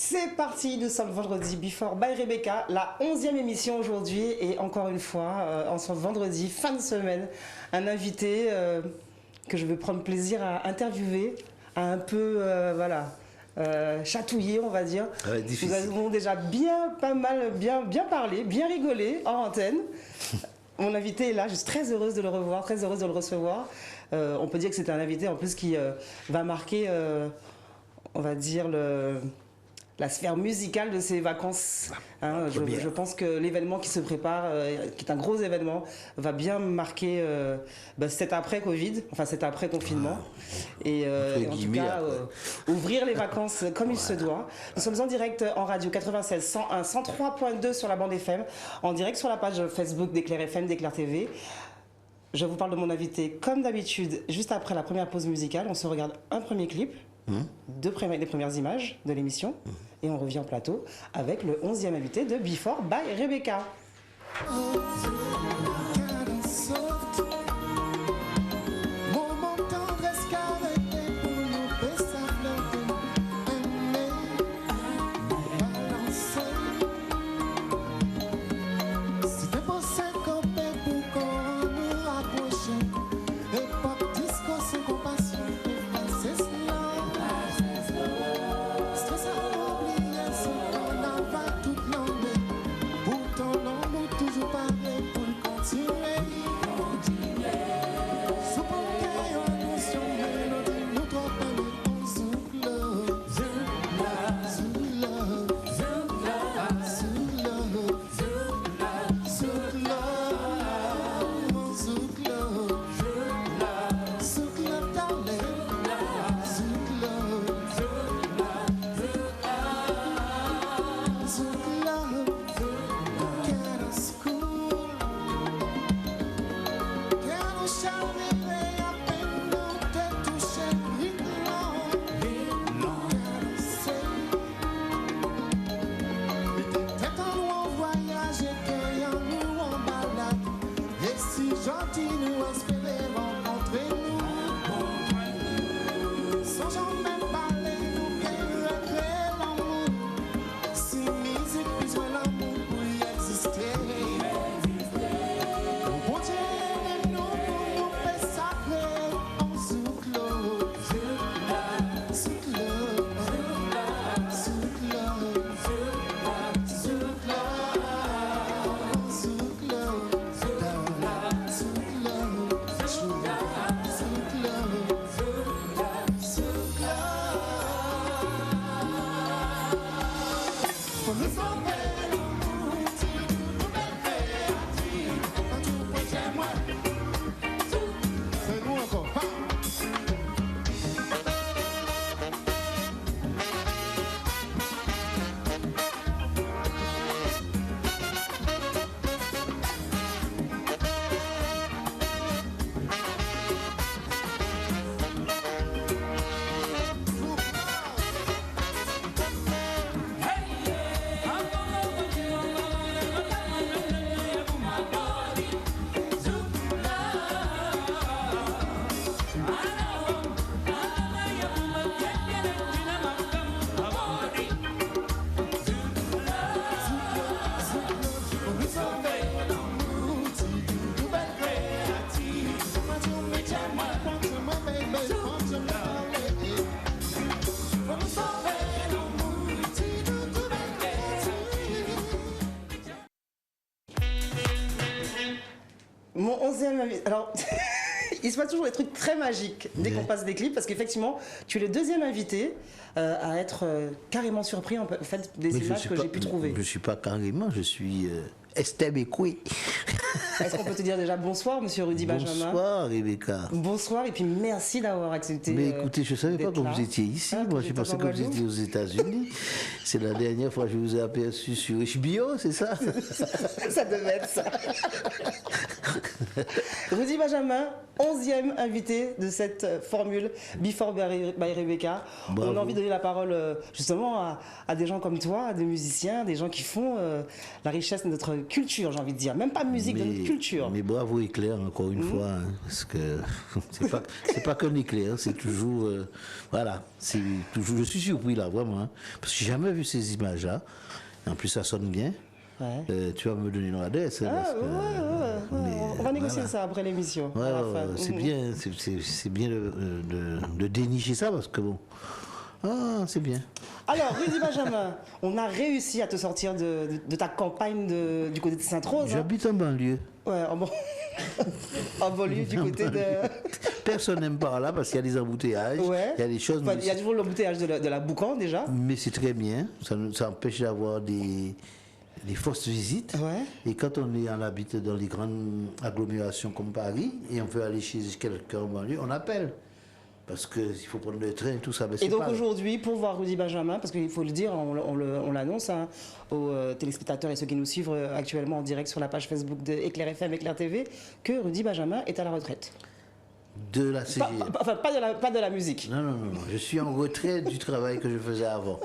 C'est parti, nous sommes vendredi Before by Rebecca, la 11e émission aujourd'hui et encore une fois, en ce vendredi, fin de semaine, un invité que je vais prendre plaisir à interviewer, à un peu, chatouiller on va dire. Ouais, nous avons déjà bien parlé, bien rigolé en antenne. Mon invité est là, je suis très heureuse de le revoir, très heureuse de le recevoir. On peut dire que c'est un invité en plus qui va marquer, on va dire, la sphère musicale de ses vacances. Hein, je pense que l'événement qui se prépare, qui est un gros événement, va bien marquer cet après-Covid, enfin cet après-confinement. Et en tout cas, ouvrir les vacances comme il se doit. Nous sommes en direct en radio 96, 101, 103.2 sur la bande FM, en direct sur la page Facebook d'Éclair FM, d'Éclair TV. Je vous parle de mon invité comme d'habitude, juste après la première pause musicale. On se regarde un premier clip. Les premières images de l'émission et on revient en plateau avec le 11e invité de Before by Rebecca. Mon 11e invité. Alors, il se passe toujours des trucs très magiques dès qu'on passe des clips, parce qu'effectivement, tu es le 2e invité à être carrément surpris en fait des images que j'ai pu trouver. Je ne suis pas carrément, je suis Estebekwe. Est-ce qu'on peut te dire déjà bonsoir, monsieur Rudy Benjamin? Bonsoir, Rebecca. Bonsoir, et puis merci d'avoir accepté. Mais écoutez, je ne savais pas que vous étiez ici. Moi, je pensais que vous étiez aux États-Unis. C'est la dernière fois que je vous ai aperçu sur HBO, c'est ça? Ça devait être ça. Rudy Benjamin, 11e invité de cette formule Before by Rebecca. Bravo. On a envie de donner la parole justement à des gens comme toi, à des musiciens, des gens qui font la richesse de notre culture, j'ai envie de dire. Même pas musique, de notre culture. Mais bravo Éclair, encore une fois, hein, parce que c'est pas qu'un éclair, c'est toujours... voilà, c'est toujours... Je suis surpris là, vraiment, hein, parce que j'ai jamais vu ces images-là. En plus, ça sonne bien. Ouais. Tu vas me donner une adresse. On va négocier ça après l'émission. C'est bien, c'est bien de dénicher ça parce que bon, c'est bien. Alors, Rudy Benjamin, on a réussi à te sortir de ta campagne du côté de Sainte-Rose. J'habite en banlieue. Ouais, en banlieue du côté de... Personne n'aime par là parce qu'il y a des embouteillages, il y a des choses... Enfin, il y a toujours l'embouteillage de la Boucan déjà. Mais c'est très bien, ça empêche d'avoir des fausses visites. Ouais. Et quand on habite dans les grandes agglomérations comme Paris et on veut aller chez quelqu'un en banlieue, on appelle. Parce qu'il faut prendre le train et tout ça. Et donc aujourd'hui, pour voir Rudy Benjamin, parce qu'il faut le dire, on l'annonce aux téléspectateurs et ceux qui nous suivent actuellement en direct sur la page Facebook de Éclair FM, Éclair TV, que Rudy Benjamin est à la retraite. De la CGM. Pas de la musique. Non. Je suis en retrait du travail que je faisais avant.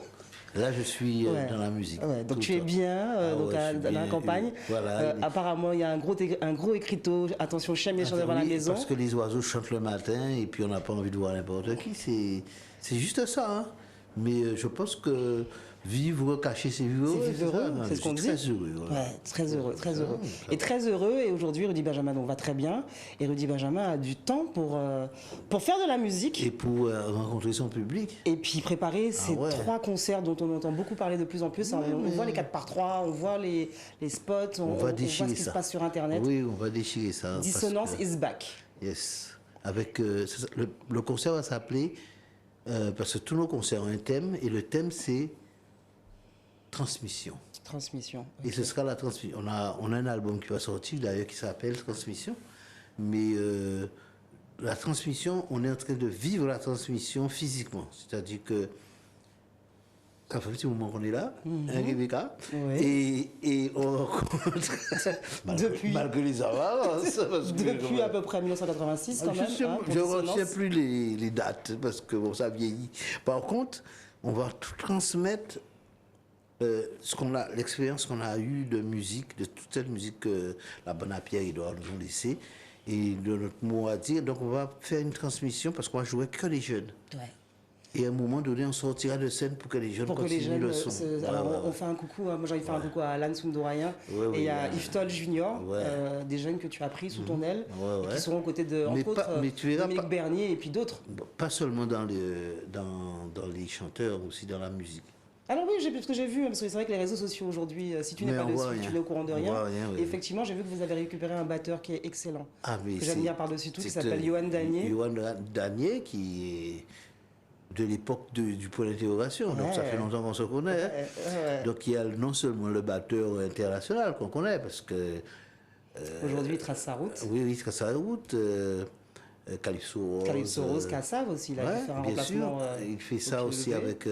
Là, je suis dans la musique. Ouais, donc tu es bien dans la campagne. Voilà, apparemment, il y a un gros écriteau. Attention, chien méchant devant la maison. Parce que les oiseaux chantent le matin et puis on n'a pas envie de voir n'importe qui. C'est juste ça. Hein. Mais je pense que vivre caché, c'est vivre. C'est ce qu'on dit. Très heureux. Voilà. Ouais, très heureux. Et très heureux. Et aujourd'hui, Rudy Benjamin va très bien. Et Rudy Benjamin a du temps pour faire de la musique. Et pour rencontrer son public. Et puis préparer ces 3 concerts dont on entend beaucoup parler de plus en plus. On voit les 4x3, on voit les spots, on voit ce qui se passe sur Internet. Oui, on va déchirer ça. Dissonance is back. Yes. Avec, le concert va s'appeler, parce que tous nos concerts ont un thème, et le thème c'est Transmission. Transmission. Okay. Et ce sera la transmission. On a un album qui va sortir d'ailleurs qui s'appelle Transmission. Mais la transmission, on est en train de vivre la transmission physiquement. C'est-à-dire que ça fait un petit moment qu'on est là, Rebecca, et on rencontre, malgré les avances. Depuis à peu près 1986 quand même. Je ne retiens plus les dates parce que bon, ça vieillit. Par contre, on va tout transmettre l'expérience qu'on a eue de musique, de toute cette musique que la Bonapierre et Edouard nous ont laissée, et de notre mot à dire. Donc on va faire une transmission parce qu'on va jouer que les jeunes. Ouais. Et à un moment donné, on sortira de scène pour que les jeunes continuent le son. On fait un coucou, moi j'ai fait un coucou à Alan Soundourayen et à Yves Junior, des jeunes que tu as pris sous ton aile, et qui seront aux côtés de, entre autres, Dominique Bernier et puis d'autres. Pas seulement dans les chanteurs, aussi dans la musique. Alors oui, parce que j'ai vu, parce que c'est vrai que les réseaux sociaux aujourd'hui, si tu n'es pas dessus, tu n'es au courant de rien. Et effectivement, j'ai vu que vous avez récupéré un batteur qui est excellent, que j'aime bien par-dessus tout, qui s'appelle Johan Danier. Johan Danier, qui est de l'époque du point d'interrogation, donc ça fait longtemps qu'on se connaît. Donc il y a non seulement le batteur international qu'on connaît, parce que... aujourd'hui, il trace sa route. Oui, il trace sa route. Calypso Rose, Kassav aussi, il a fait un remplacement. Il fait ça aussi avec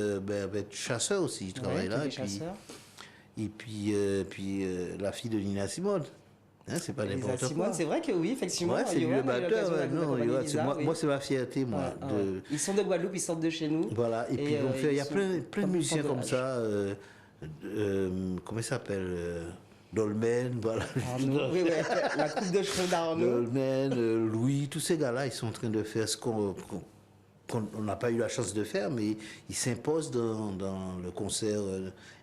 Chasseur aussi, il travaille là. Et puis la fille de Nina Simone. Hein, c'est pas n'importe quoi. C'est vrai que oui, effectivement. Ouais, c'est le batteur. Moi, c'est ma fierté, moi. Ils sont de Guadeloupe, ils sortent de chez nous. Voilà, et puis il y a plein de musiciens comme ça. Comment il s'appelle Dolmen, voilà. La coupe de cheveux d'Arnaud. Dolmen, Louis, tous ces gars-là, ils sont en train de faire ce qu'on n'a pas eu la chance de faire, mais ils s'imposent dans le concert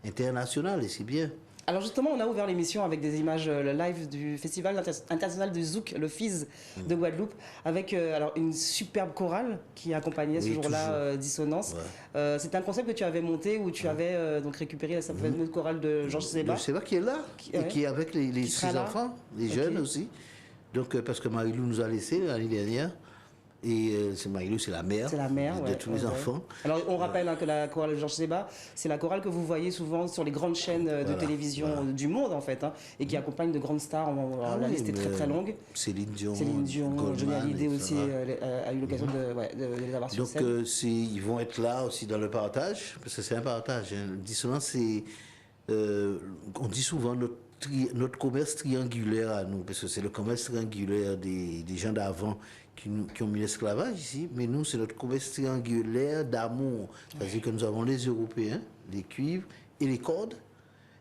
international, et c'est bien. Alors justement, on a ouvert l'émission avec des images live du Festival international du Zouk, le FIZ de Guadeloupe, avec alors une superbe chorale qui accompagnait ce jour-là Dissonance. Ouais. C'est un concept que tu avais monté où tu avais donc récupéré cette fameuse chorale de Georges Seba. Georges Seba qui est là, et qui est avec ses enfants, les jeunes aussi. Donc parce que Marie-Lou nous a laissés l'année dernière. Et Marie-Lou, c'est la mère, de tous les enfants. Alors on rappelle que la chorale de Georges Seba, c'est la chorale que vous voyez souvent sur les grandes chaînes de télévision du monde en fait, et qui accompagne de grandes stars. La liste est très très longue. Céline Dion, Johnny Hallyday aussi a eu l'occasion de les avoir sur scène. Donc ils vont être là aussi dans le partage, parce que c'est un partage. Dissonance, on dit souvent notre commerce triangulaire à nous, parce que c'est le commerce triangulaire des gens d'avant qui ont mis l'esclavage ici, mais nous, c'est notre commerce triangulaire d'amour. C'est-à-dire que nous avons les Européens, les cuivres et les cordes,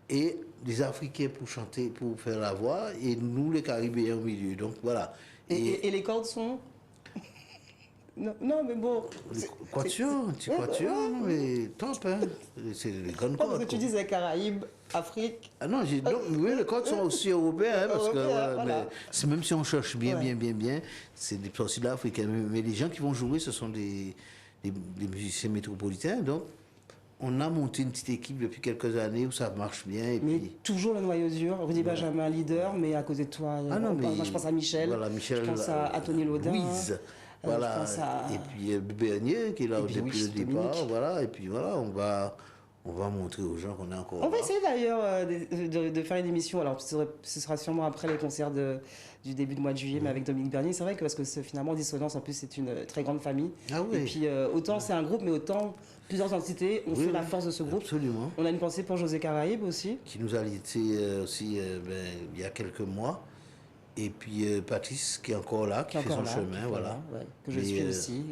et les Africains pour chanter, pour faire la voix, et nous, les Caribéens au milieu. Donc voilà. Et les cordes sont... Non, non, mais bon... Quatuor, petit quatuor, non, mais top, hein. C'est les grandes cordes. Parce que tu disais Caraïbes, Afrique... Ah non, oui, les cordes sont aussi européens, hein, parce que Voilà. mais même si on cherche bien, c'est des aussi d'Afrique. Mais les gens qui vont jouer, ce sont des musiciens métropolitains, donc on a monté une petite équipe depuis quelques années où ça marche bien. Et Mais puis, toujours le noyau dur. Rudy Benjamin, leader, mais à côté de toi, moi je pense à Michel, voilà, Michel, je pense à Tony Laudin. Louise, voilà, je pense à... et puis Bernier qui est là Et puis, depuis oui, le départ, Dominique. voilà, et puis voilà, on va montrer aux gens qu'on est encore On va là. essayer d'ailleurs de faire une émission. Alors, ce sera sûrement après les concerts du début du mois de juillet, mais avec Dominique Bernier. C'est vrai que parce que finalement, Dissonance, en plus, c'est une très grande famille. Ah oui. Et puis, autant c'est un groupe, mais autant plusieurs entités ont Oui, fait la oui, force de ce groupe. absolument. On a une pensée pour José Caraïbe aussi. Qui nous a laissé aussi il y a quelques mois. Et puis Patrice qui est encore là, qui fait encore son là, chemin, voilà. ouais, que je Mais, suis aussi,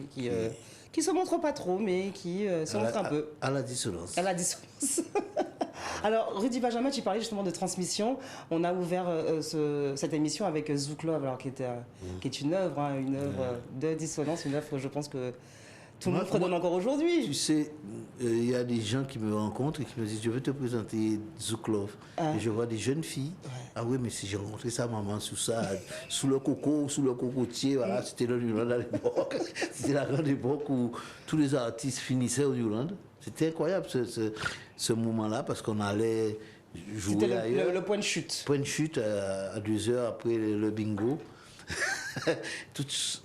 qui se montre pas trop, mais qui se montre un peu. À la dissonance. À la dissonance. Alors, Rudy Benjamin, tu parlais justement de transmission. On a ouvert cette émission avec Zouk Love, alors, qui est une œuvre, hein, de dissonance, une œuvre, je pense que tout le monde fredonne encore aujourd'hui. Tu sais, il y a des gens qui me rencontrent et qui me disent, je veux te présenter Zouk Love. Et je vois des jeunes filles. Ouais. Ah oui, mais si j'ai rencontré sa maman sous le coco, sous le cocotier, voilà, c'était le New Land à l'époque. C'était la grande époque où tous les artistes finissaient au New Land. C'était incroyable ce moment-là parce qu'on allait jouer C'était ailleurs. le point de chute. Point de chute à 2 heures après le bingo.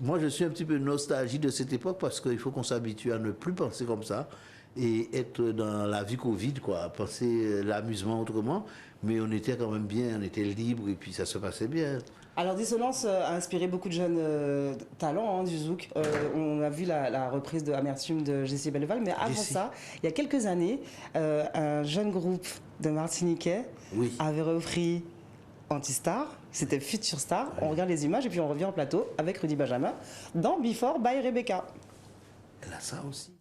Moi, je suis un petit peu nostalgique de cette époque parce qu'il faut qu'on s'habitue à ne plus penser comme ça et être dans la vie Covid, quoi, penser l'amusement autrement. Mais on était quand même bien, on était libre et puis ça se passait bien. Alors, Dissonance a inspiré beaucoup de jeunes talents, hein, du zouk. On a vu la reprise de Amertume de Jessie Belleval, mais avant ça, il y a quelques années, un jeune groupe de Martiniquais avait repris Antistar, c'était Future Star. On regarde les images et puis on revient en plateau avec Rudy Benjamin dans Before by Rebecca. Elle a ça aussi.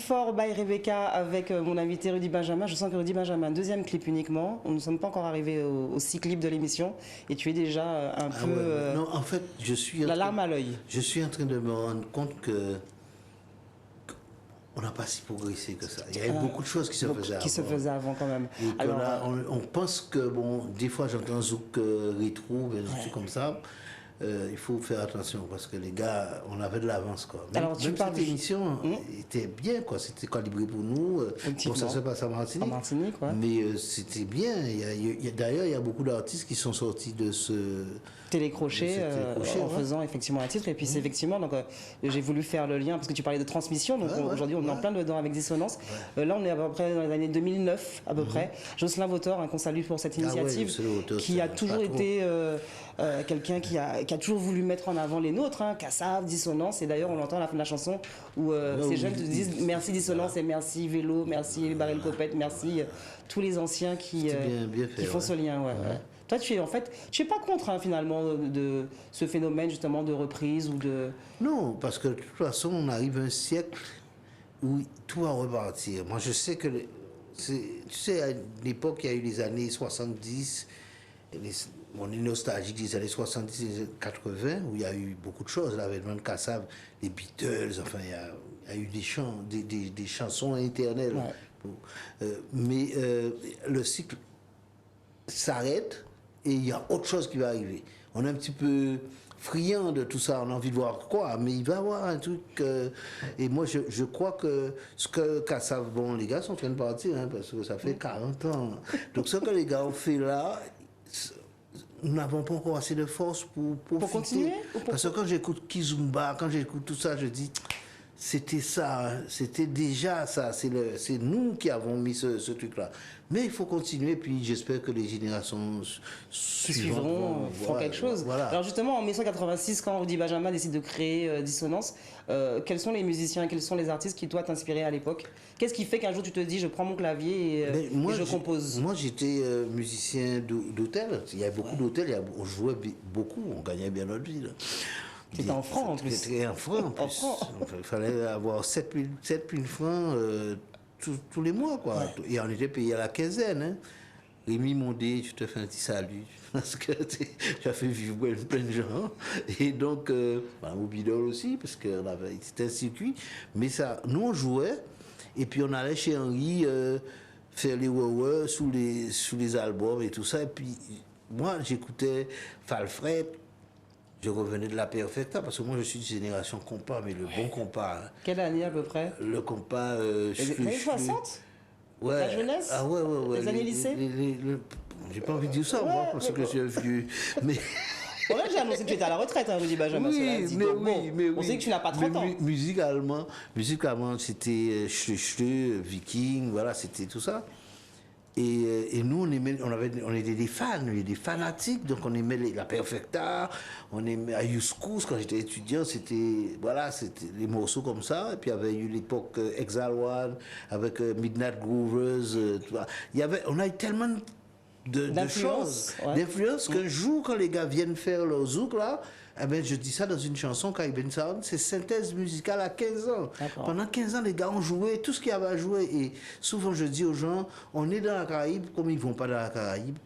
Fort by Rebecca avec mon invité Rudy Benjamin. Je sens que Rudy Benjamin, deuxième clip uniquement. Nous ne sommes pas encore arrivés aux 6 clips de l'émission et tu es déjà un peu... Ouais. Non, en fait, la larme à l'œil. Je suis en train de me rendre compte que on n'a pas si progressé que ça. Il y a eu beaucoup de choses qui se faisaient avant. Quand même. Et alors, on pense que, bon, des fois j'entends zouk rétro, des trucs comme ça. Il faut faire attention parce que les gars, on avait de l'avance, quoi. Même cette émission était bien, quoi. C'était calibré pour nous. Bon, ça se passe à Martinique. En Martinique, ouais. Mais c'était bien. D'ailleurs, il y a beaucoup d'artistes qui sont sortis de ce télécrochet en faisant effectivement un titre. Et puis c'est effectivement, donc j'ai voulu faire le lien parce que tu parlais de transmission. Donc aujourd'hui, on est en plein dedans avec Dissonance. Là, on est à peu près dans les années 2009, à peu près. Jocelyn Vautor, qu'on salue pour cette initiative, qui a toujours été quelqu'un qui a toujours voulu mettre en avant les nôtres, Kassav, Dissonance. Et d'ailleurs, on l'entend à la fin de la chanson où ces jeunes te disent merci Dissonance et merci Vélo, merci Barrel Copette, merci tous les anciens qui font ce lien. Toi, tu es pas contre finalement de ce phénomène justement de reprise ou de... Non, parce que de toute façon, on arrive à un siècle où tout va repartir. Moi, je sais que, tu sais, à l'époque, il y a eu les années 70, on est nostalgique des années 70 et 80, où il y a eu beaucoup de choses, l'avènement de Kassav, les Beatles, enfin, il y a eu des chansons éternelles. Mais le cycle s'arrête. Et il y a autre chose qui va arriver. On est un petit peu friand de tout ça, on a envie de voir quoi, mais il va y avoir un truc. Et moi, je crois que ce que Kassav, bon, les gars sont en train de partir, parce que ça fait 40 ans. Donc, ce que les gars ont fait là, nous n'avons pas encore assez de force pour continuer. Parce que quand j'écoute Kizumba, quand j'écoute tout ça, je dis. C'était ça, c'était déjà ça, c'est nous qui avons mis ce truc-là. Mais il faut continuer, puis j'espère que les générations suivront feront quelque chose. Voilà. Alors justement, en 1986, quand Rudy Benjamin décide de créer Dissonance, quels sont les musiciens, quels sont les artistes qui, toi, t'inspiraient à l'époque? Qu'est-ce qui fait qu'un jour tu te dis, je prends mon clavier et je compose? Moi, j'étais musicien d'hôtel. Il y avait beaucoup d'hôtels, on jouait beaucoup, on gagnait bien notre vie. Là. C'était en francs en plus. C'était en francs en plus. Il fallait avoir 7 000 francs tous les mois, quoi. Et on était payé à la quinzaine. Rémi Mondé, je te fais un petit salut. Parce que tu as fait vivre plein de gens. Et donc, au Bidol aussi, parce que c'était un circuit. Mais ça, nous, on jouait. Et puis, on allait chez Henri faire les wouah sous les albums et tout ça. Et puis, moi, j'écoutais Falfred. Je revenais de la Perfecta, parce que moi je suis de génération compas, mais le bon compas. Quelle année à peu près? Le compas. Les années 60? Ouais. La jeunesse? Ah ouais. Les années lycée? J'ai pas envie de dire ça, moi, parce que je suis vieux. Mais. Bon, là, j'ai annoncé que tu étais à la retraite, Rudy Benjamin. Mais on sait que tu n'as pas 30 ans. Musicalement, c'était Schleu, Viking, voilà, c'était tout ça. Et nous, on était des fans, des fanatiques, donc on aimait la Perfecta, on aimait Ayuskous, quand j'étais étudiant, c'était les morceaux comme ça. Et puis il y avait eu l'époque Exile One, avec Midnight Groovers, on a eu tellement de choses, d'influence, qu'un jour, quand les gars viennent faire leur zouk, là, eh ben, je dis ça dans une chanson, Caribbean Sound, c'est synthèse musicale à 15 ans. Pendant 15 ans, les gars ont joué tout ce qu'il y avait à jouer. Et souvent, je dis aux gens, on est dans la Caraïbe, comme ils ne vont pas dans la Caraïbe.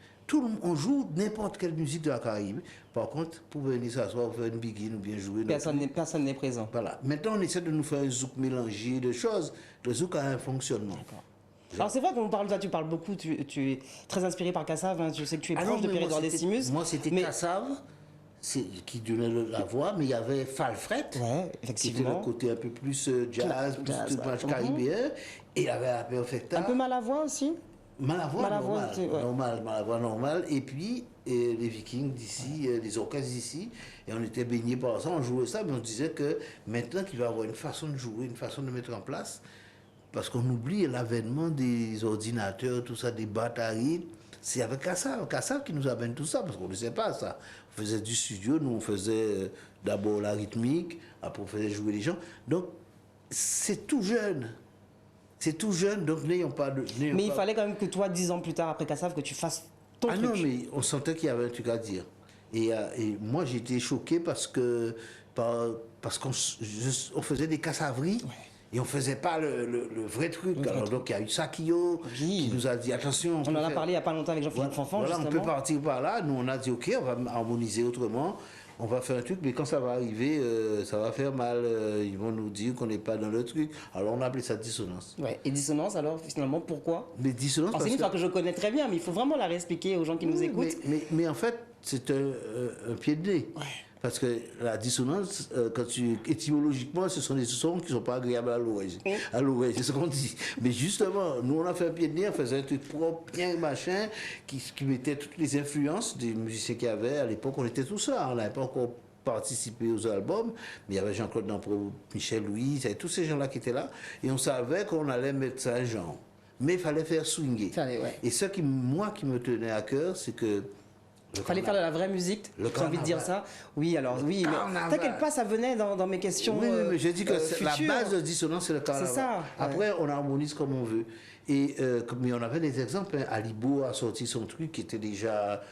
On joue n'importe quelle musique de la Caraïbe. Par contre, pour venir s'asseoir, faire une begin ou bien jouer... Personne n'est présent. Voilà. Maintenant, on essaie de nous faire un zouk mélangé de choses. Le zouk a un fonctionnement. Alors c'est vrai qu'on parle, toi tu parles beaucoup, tu es très inspiré par Kassav, je sais que tu es proche de Pierre-Édouard Decimus. Moi, c'était Kassav. Qui donnait la voix, mais il y avait Falfret, qui était le côté un peu plus jazz, plus caribéen, et il y avait la Perfecta. Un peu Malavoie aussi? Malavoie normal, et puis les Vikings d'ici, les orchestres d'ici, et on était baignés par ça, on jouait ça, mais on disait que maintenant qu'il va y avoir une façon de jouer, une façon de mettre en place, parce qu'on oublie l'avènement des ordinateurs, tout ça, des batteries. C'est avec Kassav qui nous amène tout ça, parce qu'on ne sait pas ça. On faisait du studio, nous on faisait d'abord la rythmique, après on faisait jouer les gens. Donc c'est tout jeune. C'est tout jeune, donc n'ayons pas de... Mais il fallait quand même que toi, 10 ans plus tard, après Kassav, que tu fasses ton truc. Ah non, mais on sentait qu'il y avait un truc à dire. Et moi j'étais choqué parce qu'on faisait des cassaveries. Et on faisait pas le vrai truc. Alors, donc, il y a eu Sakio qui nous a dit attention. On en a parlé il n'y a pas longtemps avec Jean-Philippe Fanfan, voilà, justement. on peut partir par là. Nous, on a dit ok, on va harmoniser autrement. On va faire un truc, mais quand ça va arriver, ça va faire mal. Ils vont nous dire qu'on n'est pas dans le truc. Alors, on a appelé ça dissonance. Ouais. Et dissonance, alors, finalement, pourquoi? Mais dissonance, C'est une histoire que je connais très bien, mais il faut vraiment la réexpliquer aux gens qui nous écoutent. Mais en fait, c'est un pied de nez. Ouais. Parce que la dissonance, étymologiquement, ce sont des sons qui ne sont pas agréables à l'oreille. À l'oreille, c'est ce qu'on dit. Mais justement, nous, on a fait un pied de nez, on faisait un truc propre, bien machin, qui mettait toutes les influences des musiciens qu'il y avait. À l'époque, on était tous là. On n'avait pas encore participé aux albums, mais il y avait Jean-Claude Dampro, Michel Louis, il y avait tous ces gens-là qui étaient là. Et on savait qu'on allait mettre ça en genre. Mais il fallait faire swinguer. Ouais. Et ce qui, moi, qui me tenait à cœur, c'est que il fallait faire de la vraie musique, j'ai envie de dire ça. Oui, alors, oui, mais t'inquiète pas, ça venait dans mes questions. Oui, mais j'ai dit que la base de dissonance, c'est le carnaval. C'est ça. Après, on harmonise comme on veut. Et, mais on avait des exemples. Hein. Alibo a sorti son truc qui était déjà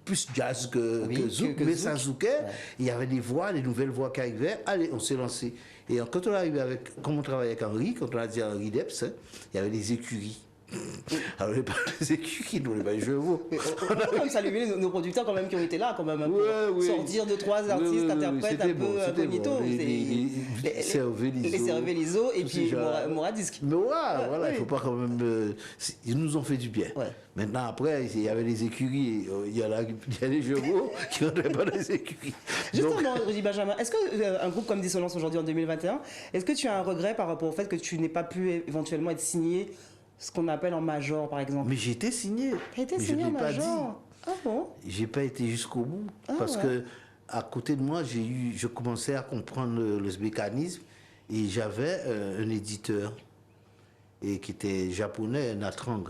plus jazz que zouk, mais ça zoukait. Ouais. Il y avait des voix, des nouvelles voix qui arrivaient. Allez, on s'est lancé. Et quand on est arrivé avec, comme on travaillait avec Henri, quand on a dit à Henri Depps, hein, il y avait des écuries. Alors les écuries, nous, les chevaux. On peut quand même saluer nos producteurs quand même qui ont été là, quand même, pour sortir 2-3 artistes, interprètes un peu incognito. Les Cervéliso et puis Moradisque. Mais voilà, il faut pas quand même. Ils nous ont fait du bien. Ouais. Maintenant, après, il y avait les écuries, il y a les chevaux qui n'entraient pas dans les écuries. Justement, Rudy Benjamin, est-ce qu'un groupe comme Dissonance aujourd'hui en 2021, est-ce que tu as un regret par rapport au fait que tu n'aies pas pu éventuellement être signé ce qu'on appelle en major, par exemple? Mais j'ai été signé. T'as été signé en major? Ah bon? J'ai pas été jusqu'au bout. Parce que à côté de moi, je commençais à comprendre le mécanisme et j'avais un éditeur et qui était japonais, Natrang.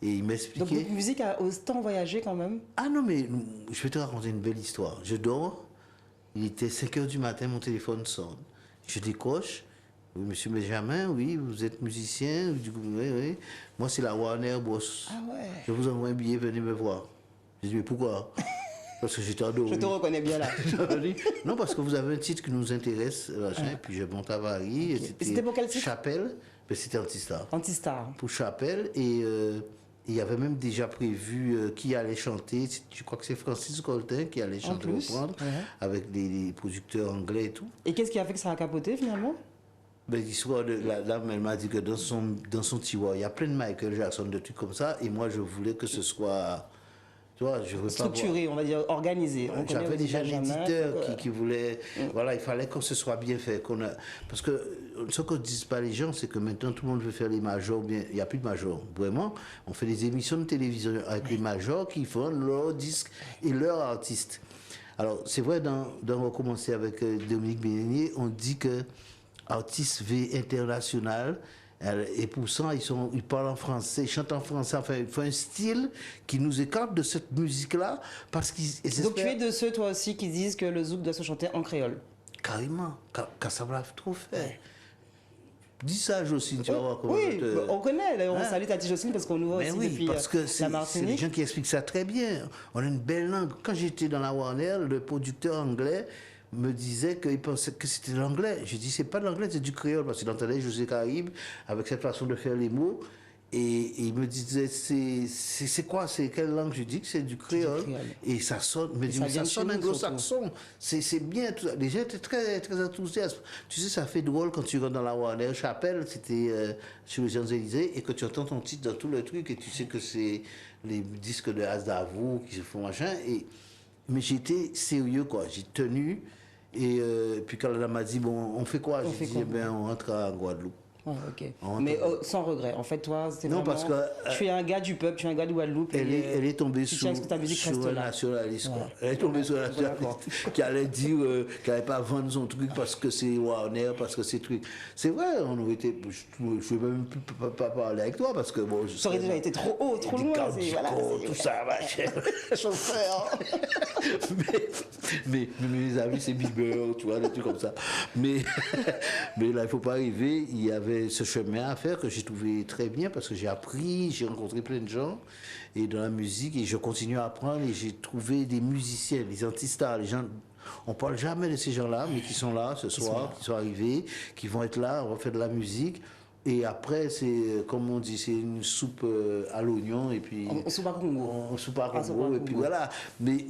Et il m'expliquait. Donc votre musique a autant voyagé quand même? Ah non, mais je vais te raconter une belle histoire. Je dors, il était 5h du matin, mon téléphone sonne. Je décroche. Oui, monsieur Benjamin, oui, vous êtes musicien. Du coup, oui. Moi, c'est la Warner Boss. Ah ouais. Je vous envoie un billet, venez me voir. Je dis, mais pourquoi? Parce que j'étais endormi. Je te reconnais bien là. Non, parce que vous avez un titre qui nous intéresse, machin, puis je monte à Paris. Okay. C'était pour quel titre? Chapelle, mais c'était Antistar. Antistar. Pour Chapelle, et il y avait même déjà prévu qui allait chanter. Je crois que c'est Francis Coltin qui allait chanter, reprendre, avec des producteurs anglais et tout. Et qu'est-ce qui a fait que ça a capoté finalement? Ben, l'histoire de la dame, elle m'a dit que dans son tiroir, il y a plein de Michael Jackson, de trucs comme ça, et moi je voulais que ce soit, tu vois, je veux structuré, on va dire organisé. J'avais déjà un éditeur qui voulait, voilà, il fallait que ce soit bien fait, parce que ce que disent pas les gens, c'est que maintenant tout le monde veut faire les majors, bien, il n'y a plus de majors, vraiment, on fait des émissions de télévision avec les majors qui font leurs disques et leurs artistes. Alors c'est vrai, dans Recommencer avec Dominique Bénier, on dit que artiste V international, et pour ça ils parlent en français, ils chantent en français, enfin ils font un style qui nous écarte de cette musique-là parce qu'ils Donc tu es de ceux toi aussi qui disent que le zouk doit se chanter en créole? Carrément, quand ça va trop faire. Dis ça à Jocelyne, tu vas voir comment. Oui, on connaît, d'ailleurs on salue Tati Jocelyne parce qu'on nous voit aussi depuis parce que la Martinique. C'est des gens qui expliquent ça très bien. On a une belle langue. Quand j'étais dans la Warner, le producteur anglais me disait qu'il pensait que c'était de l'anglais. Je dis c'est pas de l'anglais, c'est du créole, parce qu'il entendait José Caraïbe avec cette façon de faire les mots. Et il me disait c'est quoi, c'est quelle langue? Je dis que c'est du créole. Et ça sonne, mais ça sonne anglo-saxon. C'est bien. Les gens étaient très, très enthousiastes. Tu sais, ça fait drôle quand tu rentres dans la Warner Chapelle, c'était sur les Champs-Élysées, et que tu entends ton titre dans tout le truc, et tu sais que c'est les disques de Aznavour qui se font machin. Mais j'étais sérieux, quoi. J'ai tenu. Et puis quand elle m'a dit, bon, on fait quoi? J'ai dit, ben, on rentre à Guadeloupe. Oh, ok. Mais sans regret. En fait, toi, c'est non, vraiment... parce que tu es un gars du peuple, tu es un gars de Guadeloupe. Elle est tombée sur un nationaliste. Quoi. Elle est tombée sur un nationaliste qui allait dire qu'elle n'allait pas vendre son truc parce que c'est Warner, parce que c'est truc. C'est vrai, on aurait été... Je ne vais même pas parler avec toi parce que bon... Ça aurait déjà été trop haut, trop loin. Tout ça, machin. Chauffeur. mais mes amis, c'est Bieber, tu vois, des trucs comme ça. Mais là, il ne faut pas arriver. Il y avait ce chemin à faire que j'ai trouvé très bien parce que j'ai appris, j'ai rencontré plein de gens et dans la musique et je continue à apprendre et j'ai trouvé des musiciens, des anti-stars, les gens On parle jamais de ces gens-là, mais qui sont là ce soir, qui sont arrivés, qui vont être là, on va faire de la musique. Et après, c'est, comme on dit, c'est une soupe à l'oignon et puis... On soupe à Congo. On soupe à Congo, et puis voilà. Mais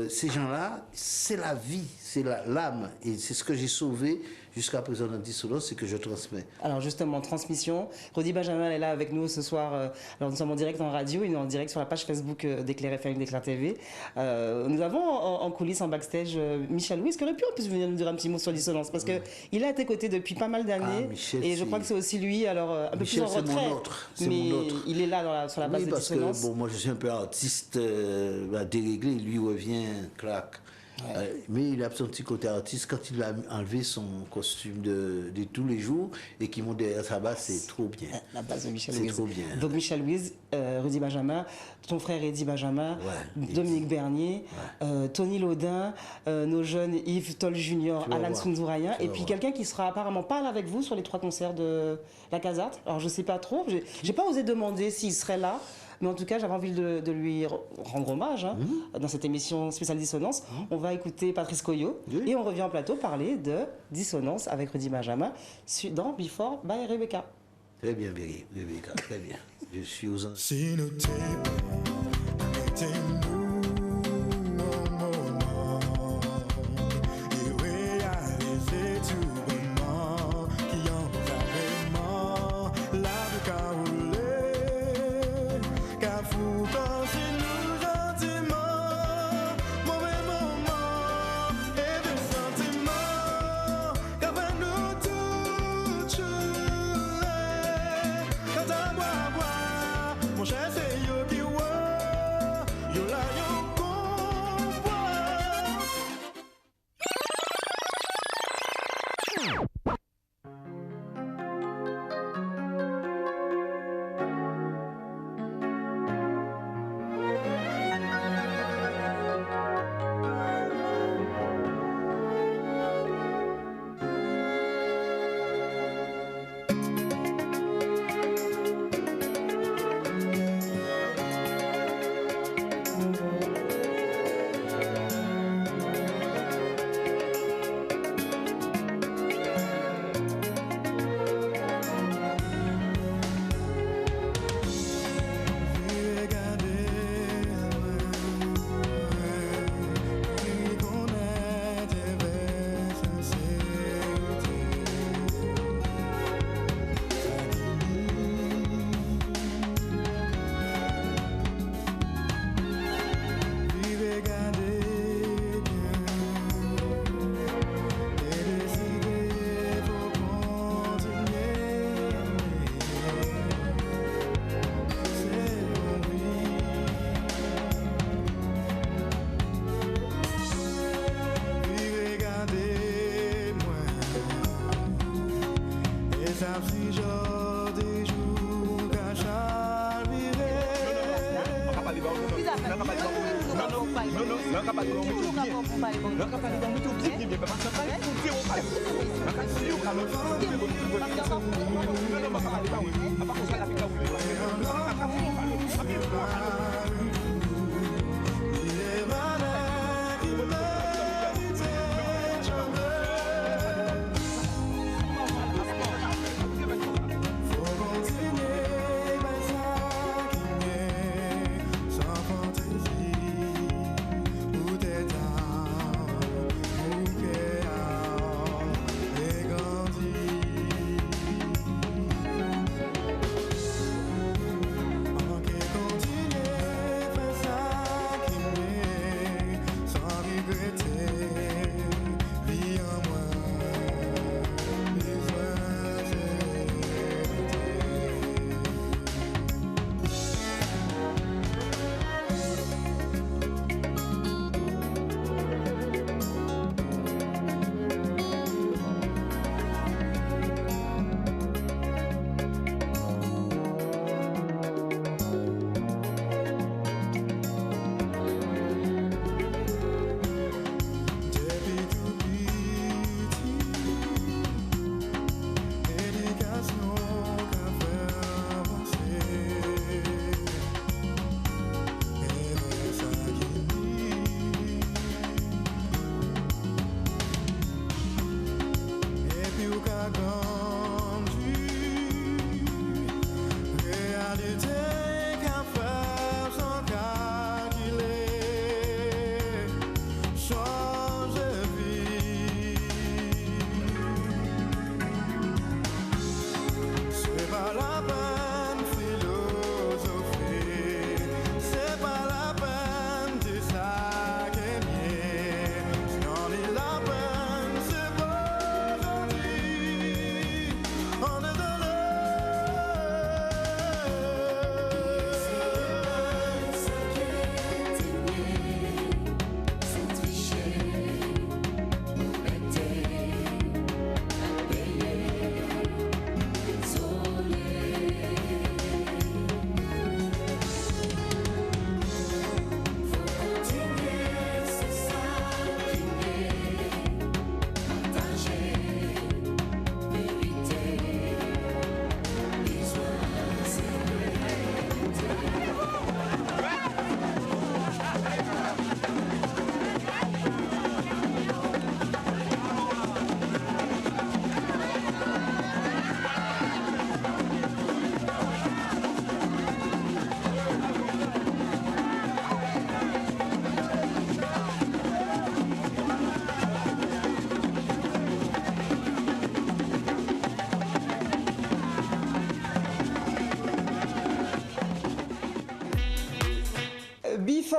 ces gens-là, c'est la vie, c'est l'âme. Et c'est ce que j'ai sauvé jusqu'à présent dans Dissonance, c'est que je transmets. Alors justement, transmission. Rodi Benjamin est là avec nous ce soir. Alors nous sommes en direct en radio, il est en direct sur la page Facebook d'Éclair FM, d'Éclair TV. Nous avons en coulisses, en backstage, Michel Louis, qui aurait pu en plus venir nous dire un petit mot sur Dissonance, parce qu'il est à tes côtés depuis pas mal d'années. Et je crois que c'est aussi lui, alors un peu Michel, plus en retrait. Mais il est là sur la base de Dissonance. Que, bon, moi je suis un peu artiste déréglé, lui revient, clac. Mais il a son petit côté artiste quand il a enlevé son costume de tous les jours et qui monte derrière sa base, c'est trop bien. La base de Michel Louise. C'est trop bien. Donc Michel Louise, Rudi Benjamin, ton frère Eddie Benjamin, Dominique Bernier, Tony Laudin, nos jeunes Yves Toll Junior, Alan Sunzourayan, et puis quelqu'un qui sera apparemment pas là avec vous sur les 3 concerts de la Casarte. Alors je sais pas trop, j'ai pas osé demander s'il serait là. Mais en tout cas, j'avais envie de lui rendre hommage dans cette émission spéciale Dissonance. On va écouter Patrice Coyot et on revient en plateau parler de Dissonance avec Rudi Benjamin dans Before by Rebecca. Très bien, Rebecca, très bien. Je suis aux anges.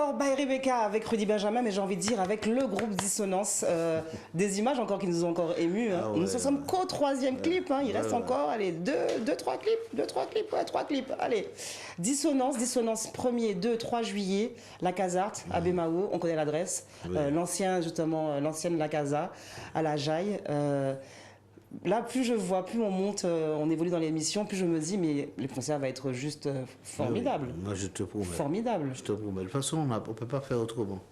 Alors, by Rebecca avec Rudy Benjamin, mais j'ai envie de dire avec le groupe Dissonance. Des images encore qui nous ont encore émus. Hein. Ah ouais, Nous ne sommes qu'au 3e clip. Hein. Il reste ouais. encore, allez, 3 clips. Ouais, 3 clips. Allez. Dissonance, 1er, 2, 3 juillet, La Casarte, à Bemao, on connaît l'adresse. Ouais. L'ancienne La Casa, à la Jaille. Là, plus je vois, plus on monte, on évolue dans l'émission, plus je me dis, mais le concert va être juste formidable. Oui, moi, je te promets. Formidable. Je te promets. De toute façon, on ne peut pas faire autrement.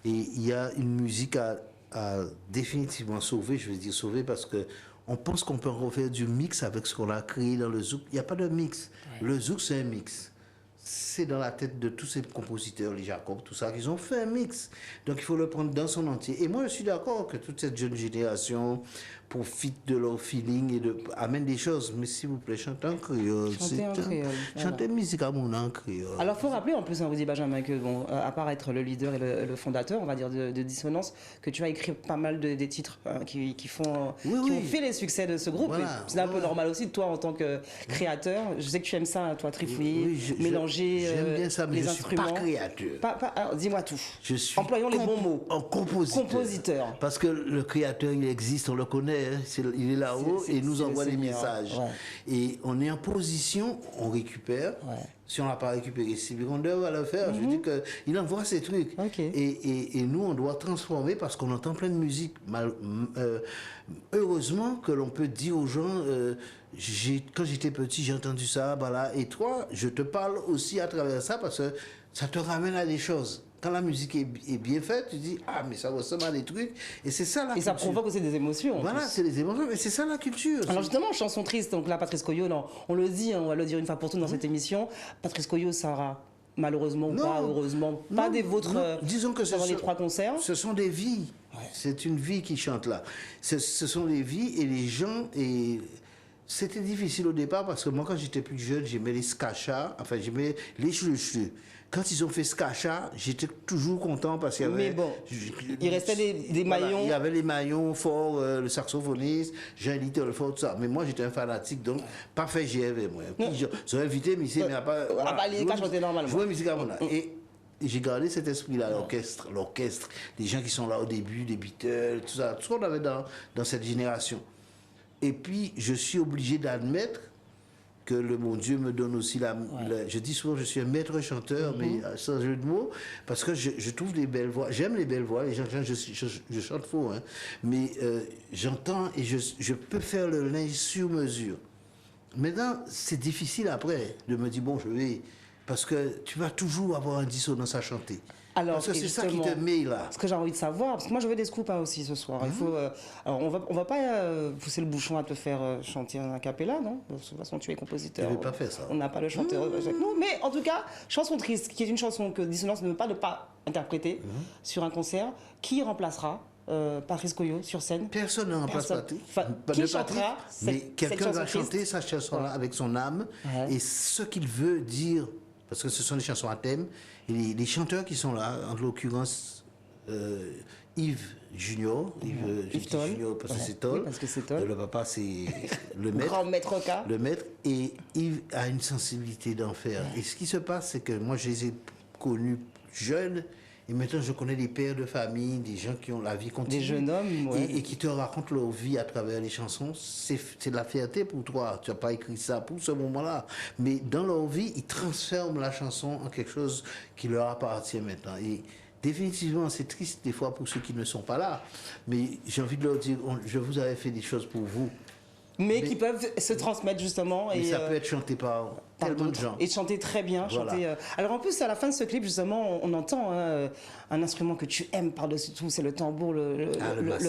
Et il y a une musique à définitivement sauver, je veux dire sauver, parce que on pense qu'on peut refaire du mix avec ce qu'on a créé dans le zouk. Il n'y a pas de mix. Ouais. Le zouk, c'est un mix. C'est dans la tête de tous ces compositeurs, les Jacob, tout ça, qu'ils ont fait un mix. Donc il faut le prendre dans son entier. Et moi, je suis d'accord que toute cette jeune génération profite de leur feeling et amène des choses. Mais s'il vous plaît, chantez en créole. Chantez en créole. Chantez musique à mon en créole. Alors, il faut rappeler en plus, Rudy Benjamin, que bon, à part être le leader et le fondateur, on va dire, de Dissonance, que tu as écrit pas mal des titres qui ont fait les succès de ce groupe. Voilà, c'est un peu normal aussi de toi en tant que créateur. Je sais que tu aimes ça, toi, trifouiller, mélanger j'aime bien ça, mais les je instruments. Suis pas créateur. Alors, dis-moi tout. Je suis employons les bons mots. En compositeur. Parce que le créateur, il existe, on le connaît. Hein, il est là-haut et nous envoie des messages. Ouais. Et on est en position, on récupère. Ouais. Si on n'a pas récupéré, Stevie Wonder va le faire. Je dis qu'il envoie ces trucs. Okay. Et nous, on doit transformer parce qu'on entend plein de musique. Heureusement que l'on peut dire aux gens, quand j'étais petit, j'ai entendu ça, voilà. Et toi, je te parle aussi à travers ça parce que ça te ramène à des choses. Quand la musique est bien faite, tu dis, ah, mais ça ressemble à des trucs. Et c'est ça la culture. Et ça provoque aussi des émotions. Voilà, c'est des émotions, mais c'est ça la culture. Alors justement, chanson triste, donc là, Patrice Coyot, on le dit, on va le dire une fois pour toutes dans cette émission, Patrice Coyot, ça aura malheureusement ou pas, heureusement, pas des vôtres disons que les 3 concerts. Ce sont des vies. Ouais. C'est une vie qui chante là. Ce sont des vies et les gens... C'était difficile au départ parce que moi, quand j'étais plus jeune, j'aimais les skachas, enfin, j'aimais les cheveux. Quand ils ont fait Skacha, j'étais toujours content parce qu'il y avait... Mais bon, il restait des maillons. Il y avait les maillons forts, le saxophoniste, Jean Littlefort, tout ça. Mais moi, j'étais un fanatique, donc pas fait GRV, moi. J'ai invité, mais il n'y a pas... les cas chantaient normalement. Jouer musique à mon âge. Et j'ai gardé cet esprit-là, l'orchestre, les gens qui sont là au début, les Beatles, tout ça, tout ce qu'on avait dans cette génération. Et puis, je suis obligé d'admettre que le bon Dieu me donne aussi je dis souvent, je suis un maître chanteur, mais sans jeu de mots, parce que je trouve des belles voix. J'aime les belles voix, les gens je chante faux, hein, mais j'entends et je peux faire le linge sur mesure. Maintenant, c'est difficile après de me dire, bon, je vais... Parce que tu vas toujours avoir une dissonance à chanter. Alors, parce que c'est ça qui te met là. Ce que j'ai envie de savoir, parce que moi je veux des scoops aussi ce soir. Il faut, alors on va pas pousser le bouchon à te faire chanter un a cappella, non? De toute façon, tu es compositeur. Je ne vais pas faire ça. On n'a pas le chanteur avec nous. Mais en tout cas, Chanson triste, qui est une chanson que Dissonance ne veut pas interpréter sur un concert, qui remplacera Patrice Coyot sur scène? Personne ne remplace Patrice. Qui chantera mais quelqu'un va chanter sa chanson-là avec son âme et ce qu'il veut dire. Parce que ce sont des chansons à thème. Et les chanteurs qui sont là, en l'occurrence Yves Junior, Yves Toll, Junior parce que c'est Toll. Parce que c'est Toll. Le papa, c'est le maître. Grand maître K. Le maître. Et Yves a une sensibilité d'enfer. Et ce qui se passe, c'est que moi, je les ai connus jeunes. Et maintenant, je connais des pères de famille, des gens qui ont la vie continue. Des jeunes hommes, et qui te racontent leur vie à travers les chansons. C'est de la fierté pour toi. Tu n'as pas écrit ça pour ce moment-là. Mais dans leur vie, ils transforment la chanson en quelque chose qui leur appartient maintenant. Et définitivement, c'est triste des fois pour ceux qui ne sont pas là. Mais j'ai envie de leur dire, je vous avais fait des choses pour vous. Mais qui peuvent se transmettre justement. Mais ça peut être chanté par tellement de gens. Et chanter très bien. Voilà. Chanter, alors en plus, à la fin de ce clip, justement, on entend un instrument que tu aimes par-dessus tout, c'est le tambour, le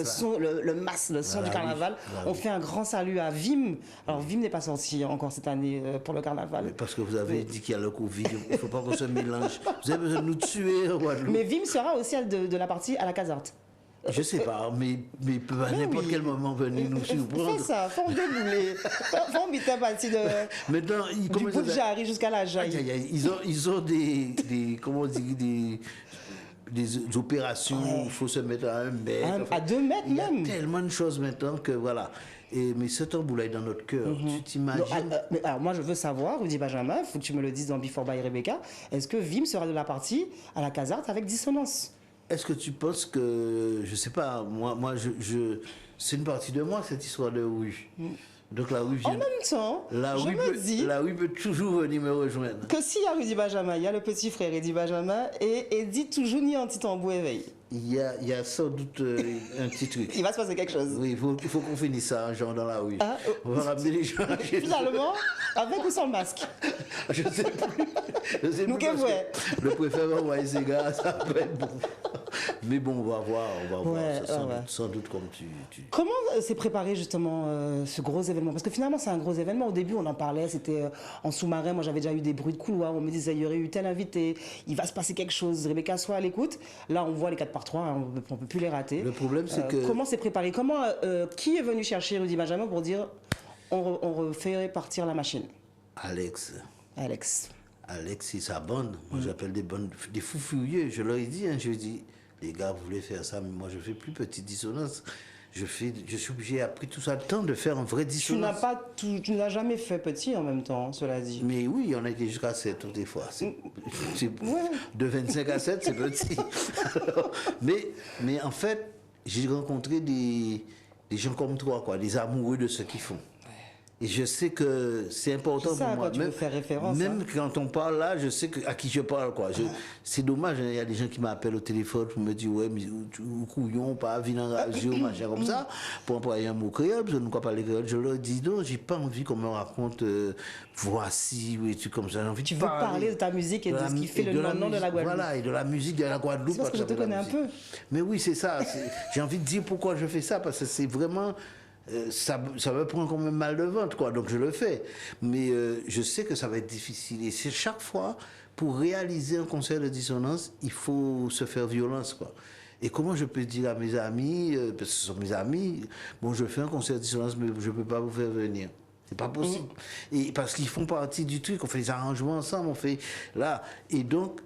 son, le mas, le son du carnaval. On fait un grand salut à Vim. Alors Vim n'est pas sorti encore cette année pour le carnaval. Mais parce que vous avez dit qu'il y a le Covid, il ne faut pas qu'on se mélange. Vous avez besoin de nous tuer. Mais Vim sera aussi de la partie à la casarte. Je sais pas, mais il peut à n'importe quel moment venir nous surprendre. Fais ça, faut débouler. Faut mettre partie de. Maintenant, du Boudjari jusqu'à la Jaille. Ils ont des comment dire, des opérations où il faut se mettre à 1 mètre. À 2 mètres même. Il y a tellement de choses maintenant que voilà. mais ce tambour-là est dans notre cœur. Tu Non, t'imagines? mais alors moi je veux savoir, Rudy Benjamin, il faut que tu me le dises dans Before by Rebecca, est-ce que Vim sera de la partie à la Casarte avec Dissonance? Est-ce que tu penses que, je sais pas, c'est une partie de moi cette histoire de rue. Donc la rue En vient. même temps, La je rue me dis la rue peut toujours venir me rejoindre. que s'il y a Rudy Benjamin, il y a le petit frère Rudy Benjamin et dit toujours ni anti-tambour éveil. Il y a sans doute un petit truc. Il va se passer quelque chose. Oui, il faut qu'on finisse ça, un genre dans la rue. Ah, On va ramener les gens chez nous. Finalement, avec ou sans le masque? Je sais plus. Je sais Nous plus parce ouais. que le préfet va envoyer ses gars, ça peut être bon. Mais bon, on va voir. Ouais, Ça, ouais. sans doute comme tu... Comment s'est préparé justement ce gros événement? Parce que finalement c'est un gros événement. Au début on en parlait, c'était en sous-marin. Moi j'avais déjà eu des bruits de couloir. On me disait il y aurait eu tel invité, il va se passer quelque chose. Rebecca soit à l'écoute. Là on voit les 4x3, hein, on peut plus les rater. Le problème c'est que... Comment c'est préparé? Comment qui est venu chercher Rudy Benjamin pour dire on refait partir la machine? Alex, c'est sa bande. Moi j'appelle des fous furieux. Je leur ai dit, je dis, les gars, vous voulez faire ça, mais moi je fais plus petite dissonance. Je suis obligé, après tout ça, le temps de faire un vrai dissonance. Tu n'as jamais fait petit en même temps, cela dit. Mais oui, on a été jusqu'à 7 toutes les fois. De 25 à 7, c'est petit. Alors, mais en fait, j'ai rencontré des gens comme toi, quoi, des amoureux de ce qu'ils font. Et je sais que c'est important ça, pour moi. quand tu veux faire référence, même hein. quand on parle là, je sais à qui je parle, quoi. C'est dommage, hein, il y a des gens qui m'appellent au téléphone pour me dire, ouais, mais couillon, pas venir en radio, machin comme ça, pour employer un mot créole, parce que nous ne pas les créoles. Je leur dis, non, j'ai pas envie qu'on me raconte voici, ou des trucs comme ça. J'ai envie Tu veux parler de ta musique et de ce qui fait le nom de la Guadeloupe. Voilà, et de la musique de la Guadeloupe. C'est parce que je te connais un peu. Mais oui, c'est ça. J'ai envie de dire pourquoi je fais ça, parce que c'est vraiment... ça me prend quand même mal de ventre, quoi. Donc je le fais. Mais je sais que ça va être difficile. Et c'est chaque fois, pour réaliser un concert de dissonance, il faut se faire violence, quoi. Et comment je peux dire à mes amis, parce que ce sont mes amis, bon, je fais un concert de dissonance, mais je ne peux pas vous faire venir. C'est pas possible. Et parce qu'ils font partie du truc, on fait des arrangements ensemble, on fait là. Et donc,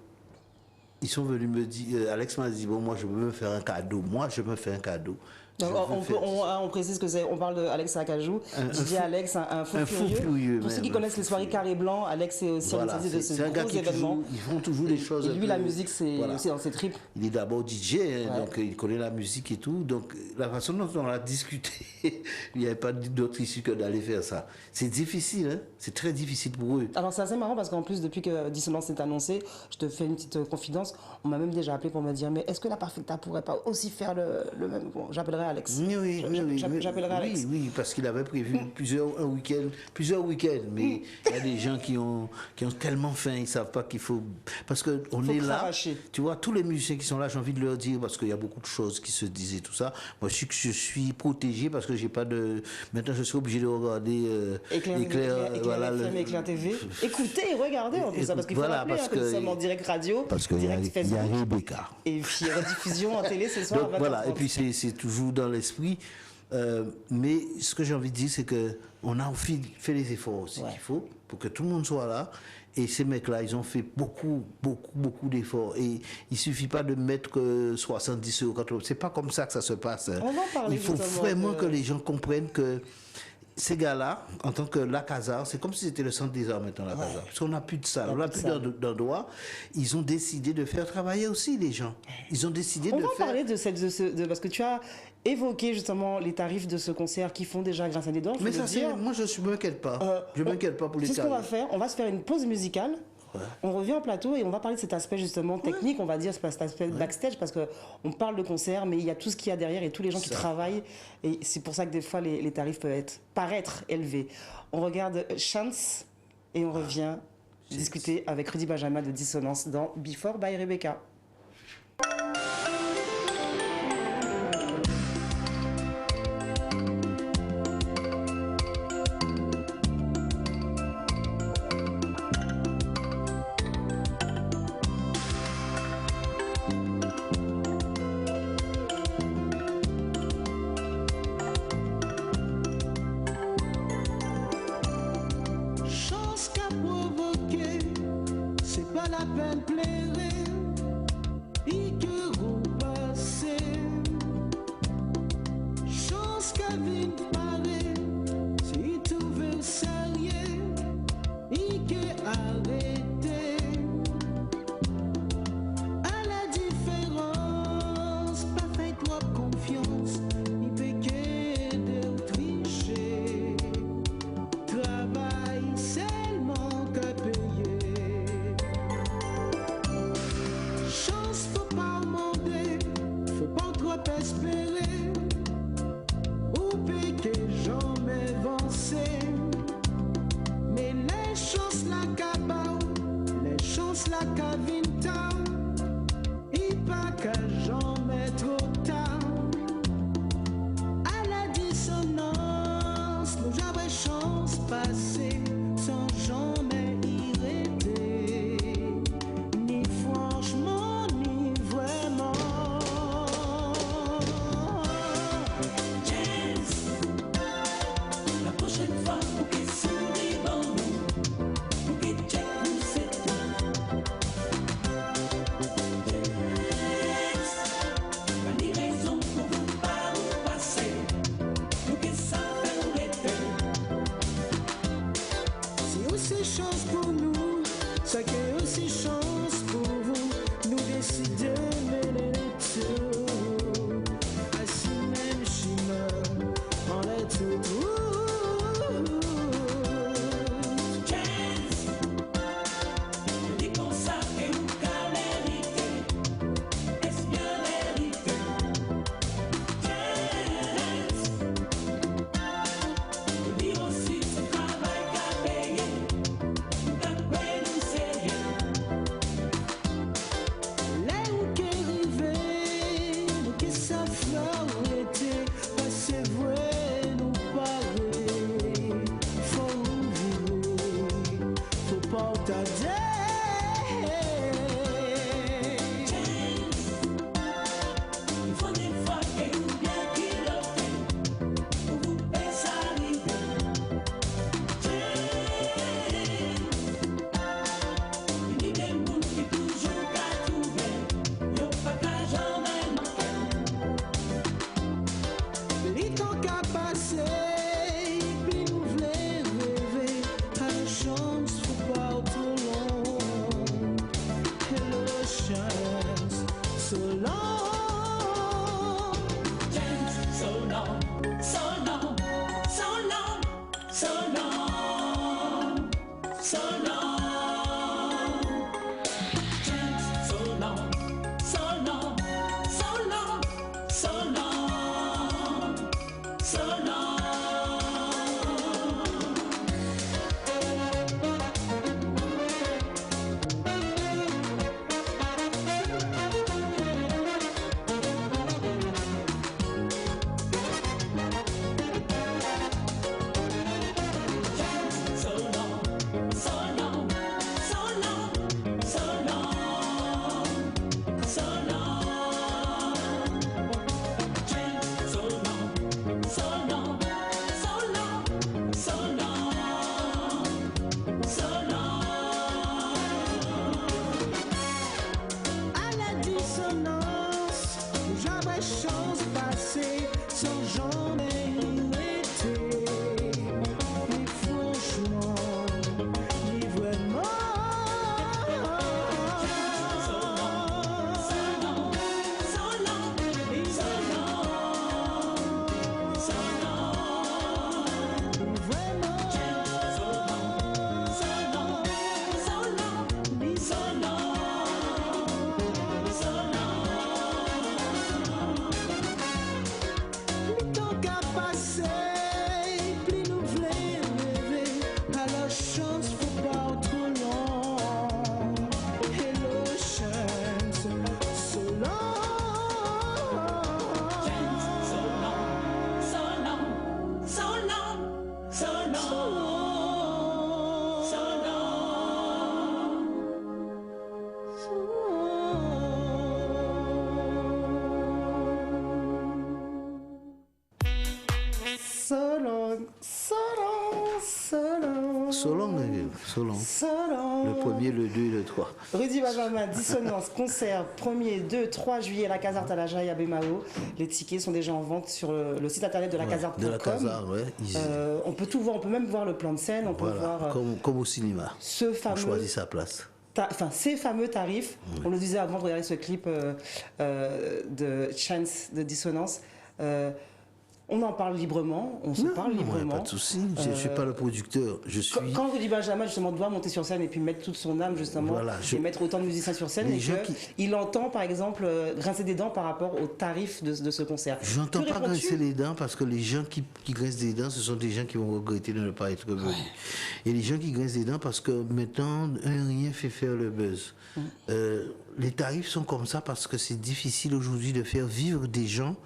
ils sont venus me dire, Alex m'a dit, bon, moi, je veux me faire un cadeau. Moi, je me fais un cadeau. Donc, on précise que on parle d'Alex Acajou, DJ Alex, un fou furieux. Pour ceux qui connaissent les soirées Carré Blanc, Alex est aussi responsable de ce gros événement. Ils font toujours des choses. Et lui, la musique, c'est aussi dans ses tripes. Il est d'abord DJ, hein, donc il connaît la musique et tout. Donc la façon dont on a discuté, il n'y avait pas d'autre issue que d'aller faire ça. C'est difficile, hein, c'est très difficile pour eux. Alors c'est assez marrant parce qu'en plus, depuis que Dissonance est annoncé, je te fais une petite confidence, on m'a même déjà appelé pour me dire, mais est-ce que la Perfecta pourrait pas aussi faire le même? Bon, j'appellerai Alex. J'appellerai Alex. Oui, parce qu'il avait prévu plusieurs week-ends, mais il y a des gens qui ont tellement faim, ils ne savent pas qu'il faut... Parce qu'on est là, tu vois, tous les musiciens qui sont là, j'ai envie de leur dire, parce qu'il y a beaucoup de choses qui se disent et tout ça, moi je suis protégé parce que j'ai pas de... Maintenant je suis obligé de regarder Éclair TV. Écoutez et regardez en plus, parce qu'il faut rappeler que nous sommes en direct radio, parce qu'il y a Rebecca. Et puis rediffusion en télé ce soir. Donc voilà, et puis c'est toujours dans l'esprit. Mais ce que j'ai envie de dire, c'est qu'on a fait les efforts aussi qu'il faut pour que tout le monde soit là. Et ces mecs-là, ils ont fait beaucoup d'efforts. Et il suffit pas de mettre que 70 euros, 80 euros. C'est pas comme ça que ça se passe. Hein. Il faut vraiment que les gens comprennent que ces gars-là, en tant que la Casar, c'est comme si c'était le centre des arts maintenant, la Casar. Parce qu'on n'a plus de salle, on n'a plus d'endroit. Ils ont décidé de faire travailler aussi les gens. Ils ont décidé de faire... On va parler parce que tu as évoqué justement les tarifs de ce concert qui font déjà grincer des dents. Mais ça, moi, je ne m'inquiète pas. Je ne m'inquiète pas pour les tarifs. C'est ce qu'on va faire. On va se faire une pause musicale. Ouais. On revient au plateau et on va parler de cet aspect justement technique, on va dire, cet aspect backstage, parce qu'on parle de concert, mais il y a tout ce qu'il y a derrière et tous les gens qui travaillent. Et c'est pour ça que des fois, les tarifs peuvent paraître élevés. On regarde Chance et on revient discuter avec Rudy Benjamin de Dissonance dans Before by Rebecca. Chance qu'à vite parler. Solon. Le premier, le 2 et le 3. Rudy Benjamin, Dissonance, concert 1er, 2, 3 juillet à la Casarte à la Jaille à Bémao. Les tickets sont déjà en vente sur le site internet de la Casarte.com. De la Casarte, ouais. On peut tout voir, on peut même voir le plan de scène, on peut voir comme au cinéma. On choisit sa place. Ces fameux tarifs, on le disait avant de regarder ce clip de Chance de Dissonance. On en parle librement, on se parle librement. Pas de souci, je ne suis pas le producteur. Quand Rudy Benjamin justement doit monter sur scène et puis mettre toute son âme justement, et mettre autant de musiciens sur scène, il entend par exemple grincer des dents par rapport au tarif de ce concert. Je n'entends pas grincer les dents parce que les gens qui grincent des dents, ce sont des gens qui vont regretter de ne pas être venus. Et les gens qui grincent des dents parce que maintenant, rien fait faire le buzz. Les tarifs sont comme ça parce que c'est difficile aujourd'hui de faire vivre des gens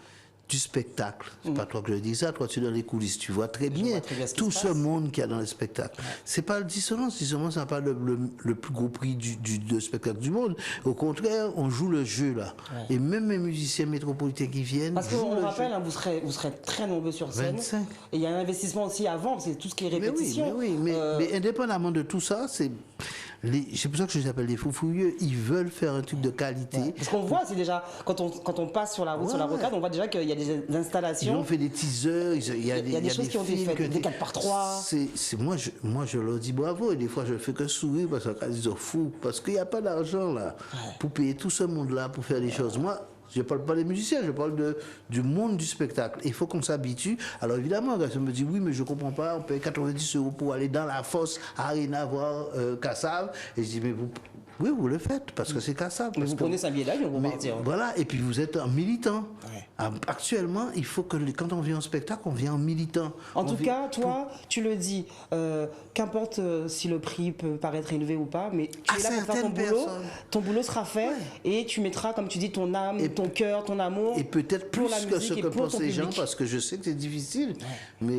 du spectacle. C'est pas toi que je dis ça, toi tu es dans les coulisses, tu vois très bien tout ce monde qu'il y a dans le spectacle. C'est pas le Dissonance n'a pas le plus gros prix de spectacle du monde. Au contraire, on joue le jeu là. Et même les musiciens métropolitains qui viennent. Parce qu'on rappelle, vous serez très nombreux sur scène. 25. Et il y a un investissement aussi avant, c'est tout ce qui est répétition. Mais indépendamment de tout ça, c'est pour ça que je les appelle les fous furieux. Ils veulent faire un truc de qualité. Parce qu'on voit, c'est déjà, quand on passe sur la route, sur la rocade, on voit déjà qu'il y a des installations. Ils ont fait des teasers, il y a des choses qui ont été faites, des 4x3. Moi, je leur dis bravo, et des fois, je ne fais que sourire parce qu'ils sont fous, parce qu'il n'y a pas d'argent là pour payer tout ce monde-là, pour faire des choses. Moi, je ne parle pas des musiciens, je parle du monde du spectacle. Il faut qu'on s'habitue. Alors évidemment, quand on me dit oui, mais je ne comprends pas, on paye 90 € pour aller dans la fosse Arena voir Kassav. Et je dis, mais oui, vous le faites, parce que c'est Kassav. Vous prenez 5 billets d'avion pour partir. Voilà, et puis vous êtes un militant. Actuellement, il faut que quand on vient en spectacle, on vient en militant. En tout cas, toi, tu le dis, qu'importe si le prix peut paraître élevé ou pas, mais tu es là pour faire ton boulot. Ton boulot sera fait et tu mettras, comme tu dis, ton âme, ton cœur, ton amour. Et peut-être plus que ce que pensent les gens, parce que je sais que c'est difficile. Mais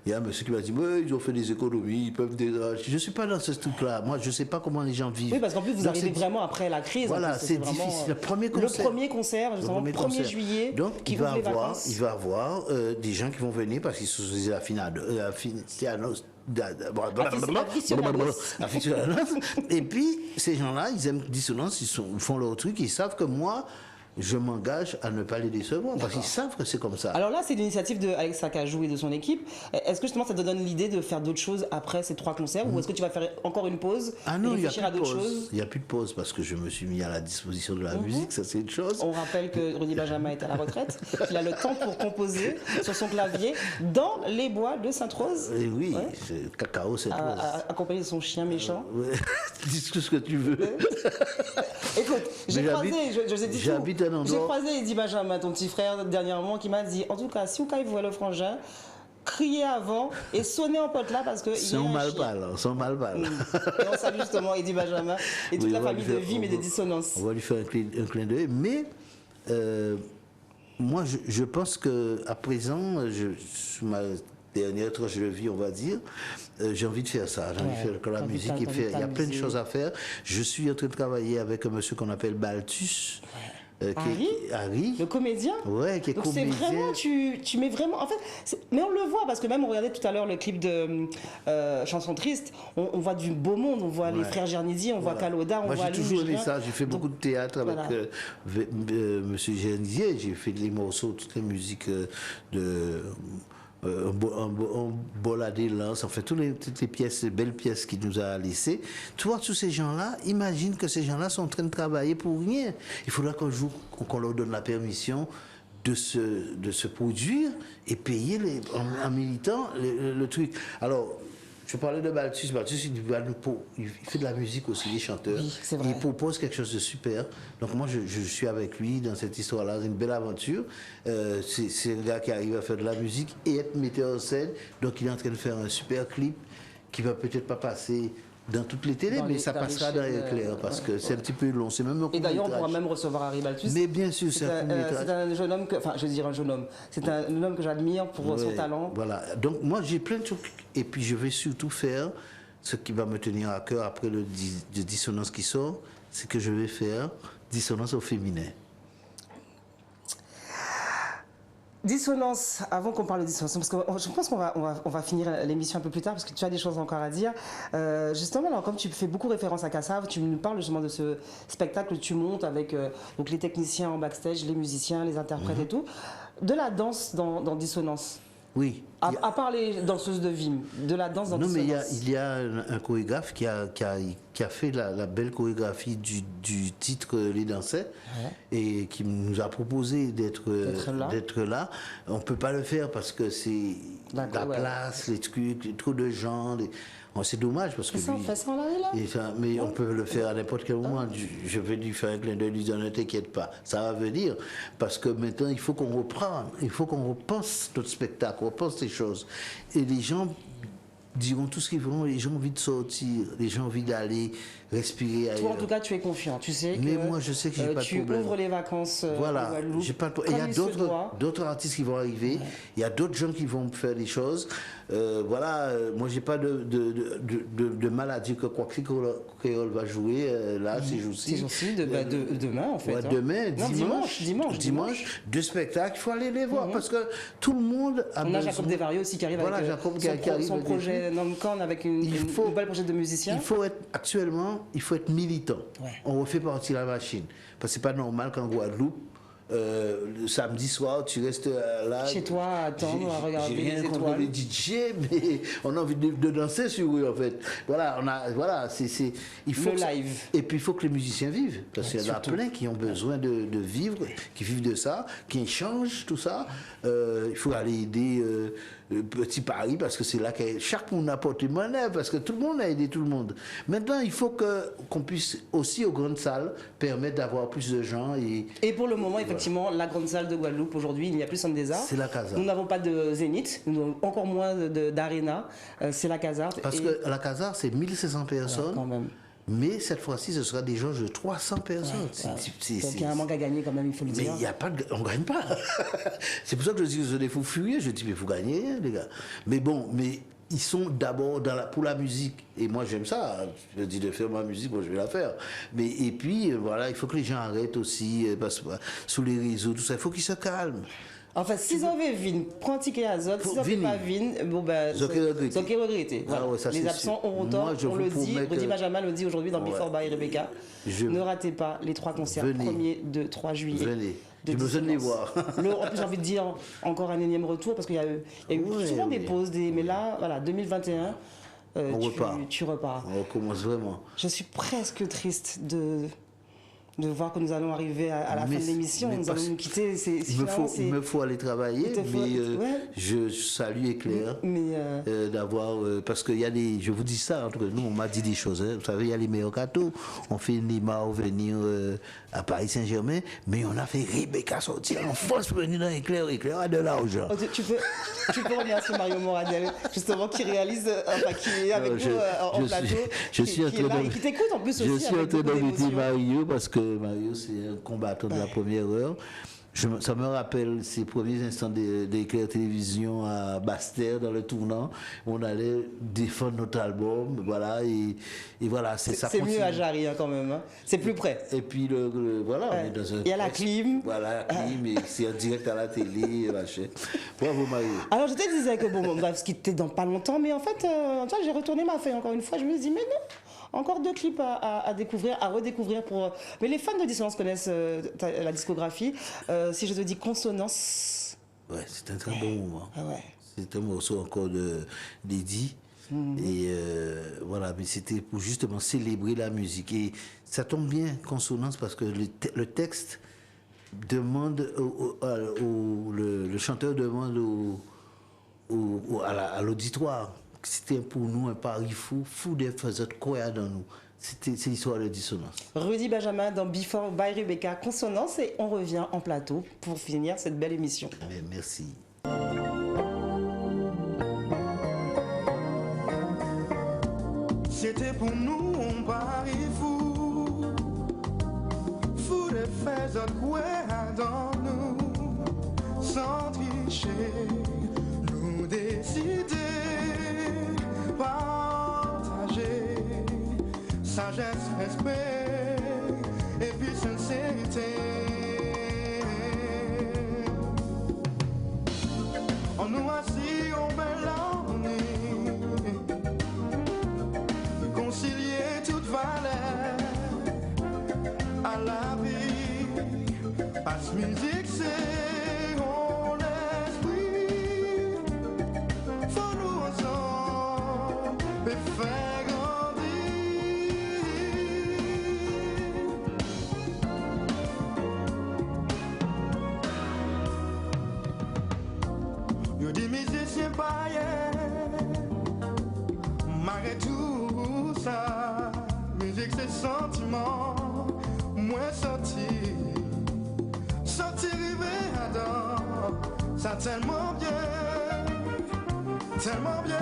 il y a un monsieur qui m'a dit, ils ont fait des économies, ils peuvent... Je ne suis pas dans ce truc-là. Moi, je ne sais pas comment les gens vivent. Oui, parce qu'en plus, vous arrivez vraiment après la crise. Voilà, c'est difficile. Le premier concert, justement, le 1er juillet. Donc, il va y avoir des gens qui vont venir parce qu'ils sont et puis, ces gens-là, ils aiment Dissonance, ils font leur truc, ils savent que moi, je m'engage à ne pas les décevoir parce qu'ils savent que c'est comme ça. Alors là, c'est l'initiative de Alex Akajou et de son équipe. Est-ce que justement ça te donne l'idée de faire d'autres choses après ces 3 concerts ou est-ce que tu vas faire encore une pause et réfléchir à d'autres choses? Il n'y a plus de pause parce que je me suis mis à la disposition de la musique, ça c'est une chose. On rappelle que Rudy Benjamin est à la retraite, qu'il a le temps pour composer sur son clavier dans les bois de Sainte-Rose. Et oui, c'est Cacao Sainte-Rose. Accompagné de son chien méchant. Dis tout ce que tu veux. Écoute, j'ai croisé, je sais dit tout. J'ai croisé Rudy Benjamin, ton petit frère, dernièrement, qui m'a dit, en tout cas, si vous voyez le frangin, criez avant et sonnez en pote là parce que sans mal. Et on salue justement Rudy Benjamin et toute la famille de Vim et de Dissonance. On va lui faire un clin d'œil, mais moi je pense qu'à présent, ma dernière tranche de vie, on va dire, j'ai envie de faire ça, j'ai envie de faire la musique, il y a plein de choses à faire. Je suis en train de travailler avec un monsieur qu'on appelle Balthus. Harry, le comédien. Ouais, qui est comédien. Donc c'est vraiment, tu mets vraiment, en fait, mais on le voit parce que même on regardait tout à l'heure le clip de Chanson Triste, on voit du beau monde, on voit les frères Gernidi, on voit Kaloda, on voit Moi j'ai toujours aimé ça, j'ai fait beaucoup de théâtre avec monsieur Gernidi, j'ai fait des morceaux, toutes les musiques de... un Boladé Lance, en fait, toutes les pièces, les belles pièces qu'il nous a laissées. Tu vois, tous ces gens-là, imagine que ces gens-là sont en train de travailler pour rien. Il faudra qu'on leur donne la permission de se produire et payer en militant le truc. Alors, je parlais de Balthus. Balthus, il fait de la musique aussi, il est chanteur. Oui, c'est vrai. Il propose quelque chose de super. Donc moi, je suis avec lui dans cette histoire-là. C'est une belle aventure. C'est un gars qui arrive à faire de la musique et être metteur en scène. Donc il est en train de faire un super clip qui va peut-être pas passer dans toutes les télés, mais ça passera dans Éclair parce que c'est un petit peu long. C'est même un Et d'ailleurs, on pourra court-métrage. même recevoir Harry Balthus. Mais bien sûr, c'est un court-métrage. C'est un jeune homme, enfin, je veux dire un jeune homme. C'est un homme que j'admire pour son Ouais, talent. Voilà. Donc moi j'ai plein de trucs et puis je vais surtout faire ce qui va me tenir à cœur après le de Dissonance qui sort, c'est que je vais faire Dissonance au féminin. Dissonance, avant qu'on parle de dissonance, parce que je pense qu'on va finir l'émission un peu plus tard, parce que tu as des choses encore à dire. Justement, alors, comme tu fais beaucoup référence à Kassav, tu nous parles justement de ce spectacle que tu montes avec donc les techniciens en backstage, les musiciens, les interprètes et tout. De la danse dans Dissonance. Oui. À part les danseuses de Vim, de la danse dans Non, mais Dissonance. il y a un chorégraphe qui a fait la belle chorégraphie du titre Les Dansets et qui nous a proposé d'être là. On ne peut pas le faire parce que c'est la place, les trucs, trop de gens. Bon, c'est dommage parce que Ça, on fait ça en là. Mais on peut le faire à n'importe quel moment. Je vais lui faire un clin d'œil, lui dire ne t'inquiète pas, ça va venir. Parce que maintenant, il faut qu'on reprenne, il faut qu'on repense notre spectacle, on repense les choses. Et les gens diront tout ce qu'ils voudront, les gens ont envie de sortir, les gens ont envie d'aller respirer ailleurs. Toi, en tout cas, tu es confiant. Tu sais mais que moi, je sais que j'ai pas de problème. Tu ouvres les vacances voilà, j'ai pas de problème. Il y a d'autres artistes qui vont arriver. Ouais. Il y a d'autres gens qui vont faire des choses. Moi, j'ai pas de mal à dire que quoi que Créole va jouer là ces jours-ci. Ces jours-ci, demain en fait. Ouais, demain, non, dimanche, deux spectacles. Il faut aller les voir parce que tout le monde a besoin. On a Jacob Desvarieux aussi qui arrive avec son projet Nomcon avec une belle projet de musicien. Il faut être militant. Ouais. On refait partie de la machine. Parce que c'est pas normal qu'en Guadeloupe, le samedi soir, tu restes là. Chez toi, à attendre, à regarder les étoiles. J'ai rien contre les DJ, mais on a envie de danser sur eux, en fait. Voilà, il faut le live. Et puis, il faut que les musiciens vivent. Parce qu'il y en a plein qui ont besoin de vivre, qui vivent de ça, qui échangent tout ça. Il faut aller aider Petit Paris, parce que c'est là que chaque monde apporte une monnaie, parce que tout le monde a aidé tout le monde. Maintenant, il faut qu'on puisse aussi, aux grandes salles, permettre d'avoir plus de gens. Et pour le moment, effectivement, la grande salle de Guadeloupe, aujourd'hui, il n'y a plus Centre des Arts. C'est la Casa. Nous n'avons pas de Zénith, nous n'avons encore moins d'Arena. C'est la Casa. Parce que la Casa, c'est 1500 personnes. Ouais, quand même. Mais cette fois-ci, ce sera des gens de 300 personnes. Donc il y a un manque à gagner quand même, il faut le dire. Mais il y a pas on ne gagne pas. C'est pour ça que je dis que ce sont des fous furieux. Je dis, mais vous gagnez rien, les gars. Mais bon, ils sont d'abord pour la musique. Et moi, j'aime ça. Je dis de faire ma musique, moi, je vais la faire. Et puis, voilà, il faut que les gens arrêtent aussi, parce que sous les réseaux, tout ça, il faut qu'ils se calment. Enfin, s'ils avaient Vin, prends un ticket à Zot, s'ils n'avaient pas Vin, bon ben, c'est regretté. Voilà. Ah ouais, ça, les absents auront tort, on le dit. Rudy Benjamin le dit aujourd'hui dans Before by Rebecca. Ne ratez pas les 3 concerts, 1er, 2, 3 juillet. Venez. J'ai besoin de les voir. En plus, j'ai envie de dire encore un énième retour parce qu'il y a eu souvent des pauses, mais là, voilà, 2021, tu repars. On recommence vraiment. Je suis presque triste de voir que nous allons arriver à la fin de l'émission, nous allons nous quitter. Il me faut aller travailler, je salue Éclair d'avoir, parce qu'il y a des, je vous dis ça, entre nous, on m'a dit des choses, hein. Vous savez, il y a les meilleurs gâteaux, on fait Neymar venir à Paris Saint-Germain, mais on a fait Rebecca sortir en France pour venir dans Éclair a de l'argent. Tu peux revenir sur Mario Moradel, justement, qui réalise, qui est avec vous en plateau, qui t'écoute en plus aussi. Je suis en train d'inviter Mario parce que Mario, c'est un combattant de la première heure. Ça me rappelle ces premiers instants d'Éclair Télévision à Basse-Terre, dans le tournant. On allait défendre notre album, voilà, et voilà, ça. C'est mieux à Jarry, hein, quand même, hein. C'est plus près. Et puis, voilà, on est dans un... Il y a la clim. Voilà, la clim, et c'est en direct à la télé, machin. Bravo, Mario. Alors, je te disais que, ce qui était dans pas longtemps, mais en fait, j'ai retourné ma feuille encore une fois, je me suis dit, mais non. Encore 2 clips à découvrir, à redécouvrir pour... Mais les fans de Dissonance connaissent la discographie. Si je te dis Consonance... Ouais, c'est un très bon moment. Ah ouais. C'est un morceau encore d'Eddie. Et voilà, mais c'était pour justement célébrer la musique. Et ça tombe bien, Consonance, parce que le texte demande... le chanteur demande à l'auditoire. C'était pour nous un pari fou de faire quoi dans nous. C'est l'histoire de Dissonance. Rudy Benjamin dans Before by Rebecca, Consonance, et on revient en plateau pour finir cette belle émission. Merci. C'était pour nous un pari fou, fou de faire quoi dans nous, sans tricher, nous décider, partager, sagesse, respect, et puis sincérité. On nous assit, on mélange, concilier toute valeur à la vie. Passe musique, c'est mon esprit. Faut nous ensemble et faire grandir. Yo dis musicien païen, malgré tout ça, musique c'est sentiment, moins sorti rivé à dents, ça tellement bien, tellement bien.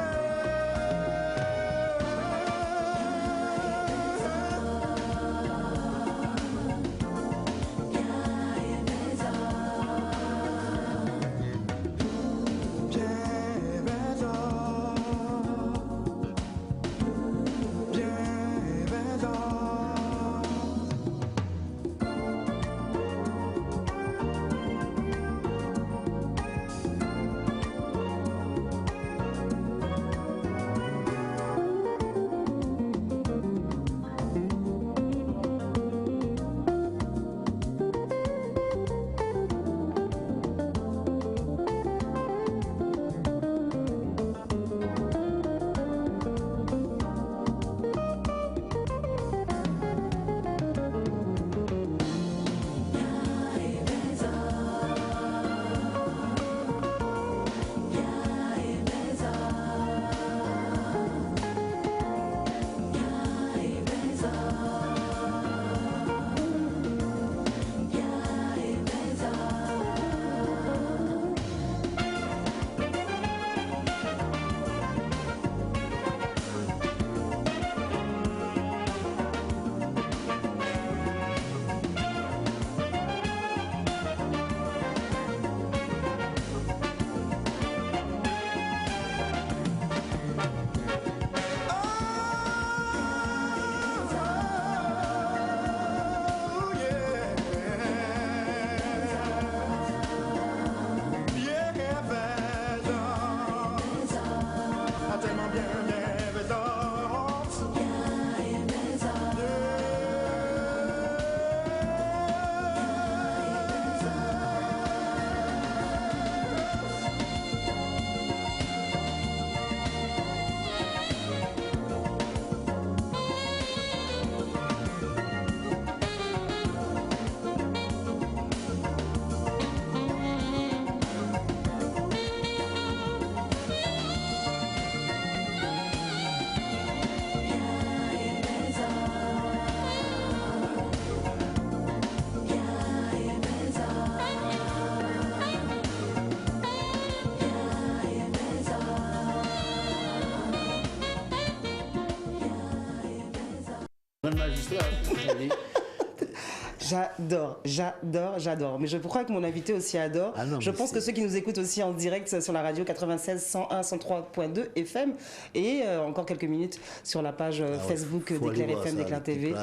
J'adore. Mais je crois que mon invité aussi adore. Ah non, je pense que ceux qui nous écoutent aussi en direct sur la radio 96 101 103.2 FM et encore quelques minutes sur la page Facebook d'Éclair FM, d'Éclair TV.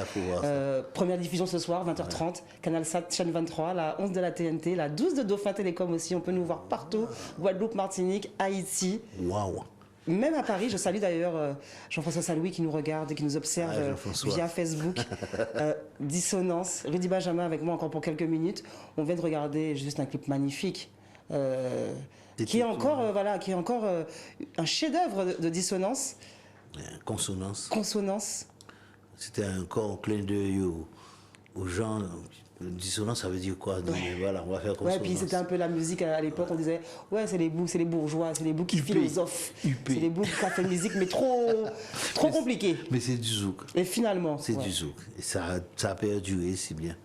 Première diffusion ce soir, 20h30, Canal Sat, chaîne 23, la 11 de la TNT, la 12 de Dauphin Télécom aussi. On peut nous voir partout. Guadeloupe, Martinique, Haïti. Waouh! Même à Paris, je salue d'ailleurs Jean-François Salouy qui nous regarde et qui nous observe via Facebook. Dissonance, Rudy Benjamin avec moi encore pour quelques minutes. On vient de regarder juste un clip magnifique qui est encore, un chef-d'œuvre de dissonance. Consonance. C'était encore un clin d'œil aux gens. Dissonance, ça veut dire quoi? Donc, voilà, on va faire consonance. Ouais, puis c'était un peu la musique à l'époque, on disait, ouais, c'est les bourgeois, c'est les boucs qui philosophent. C'est les boucs qui font une musique, mais trop compliqué. Mais c'est du zouk. Et finalement. C'est du zouk. Et ça a perduré si bien.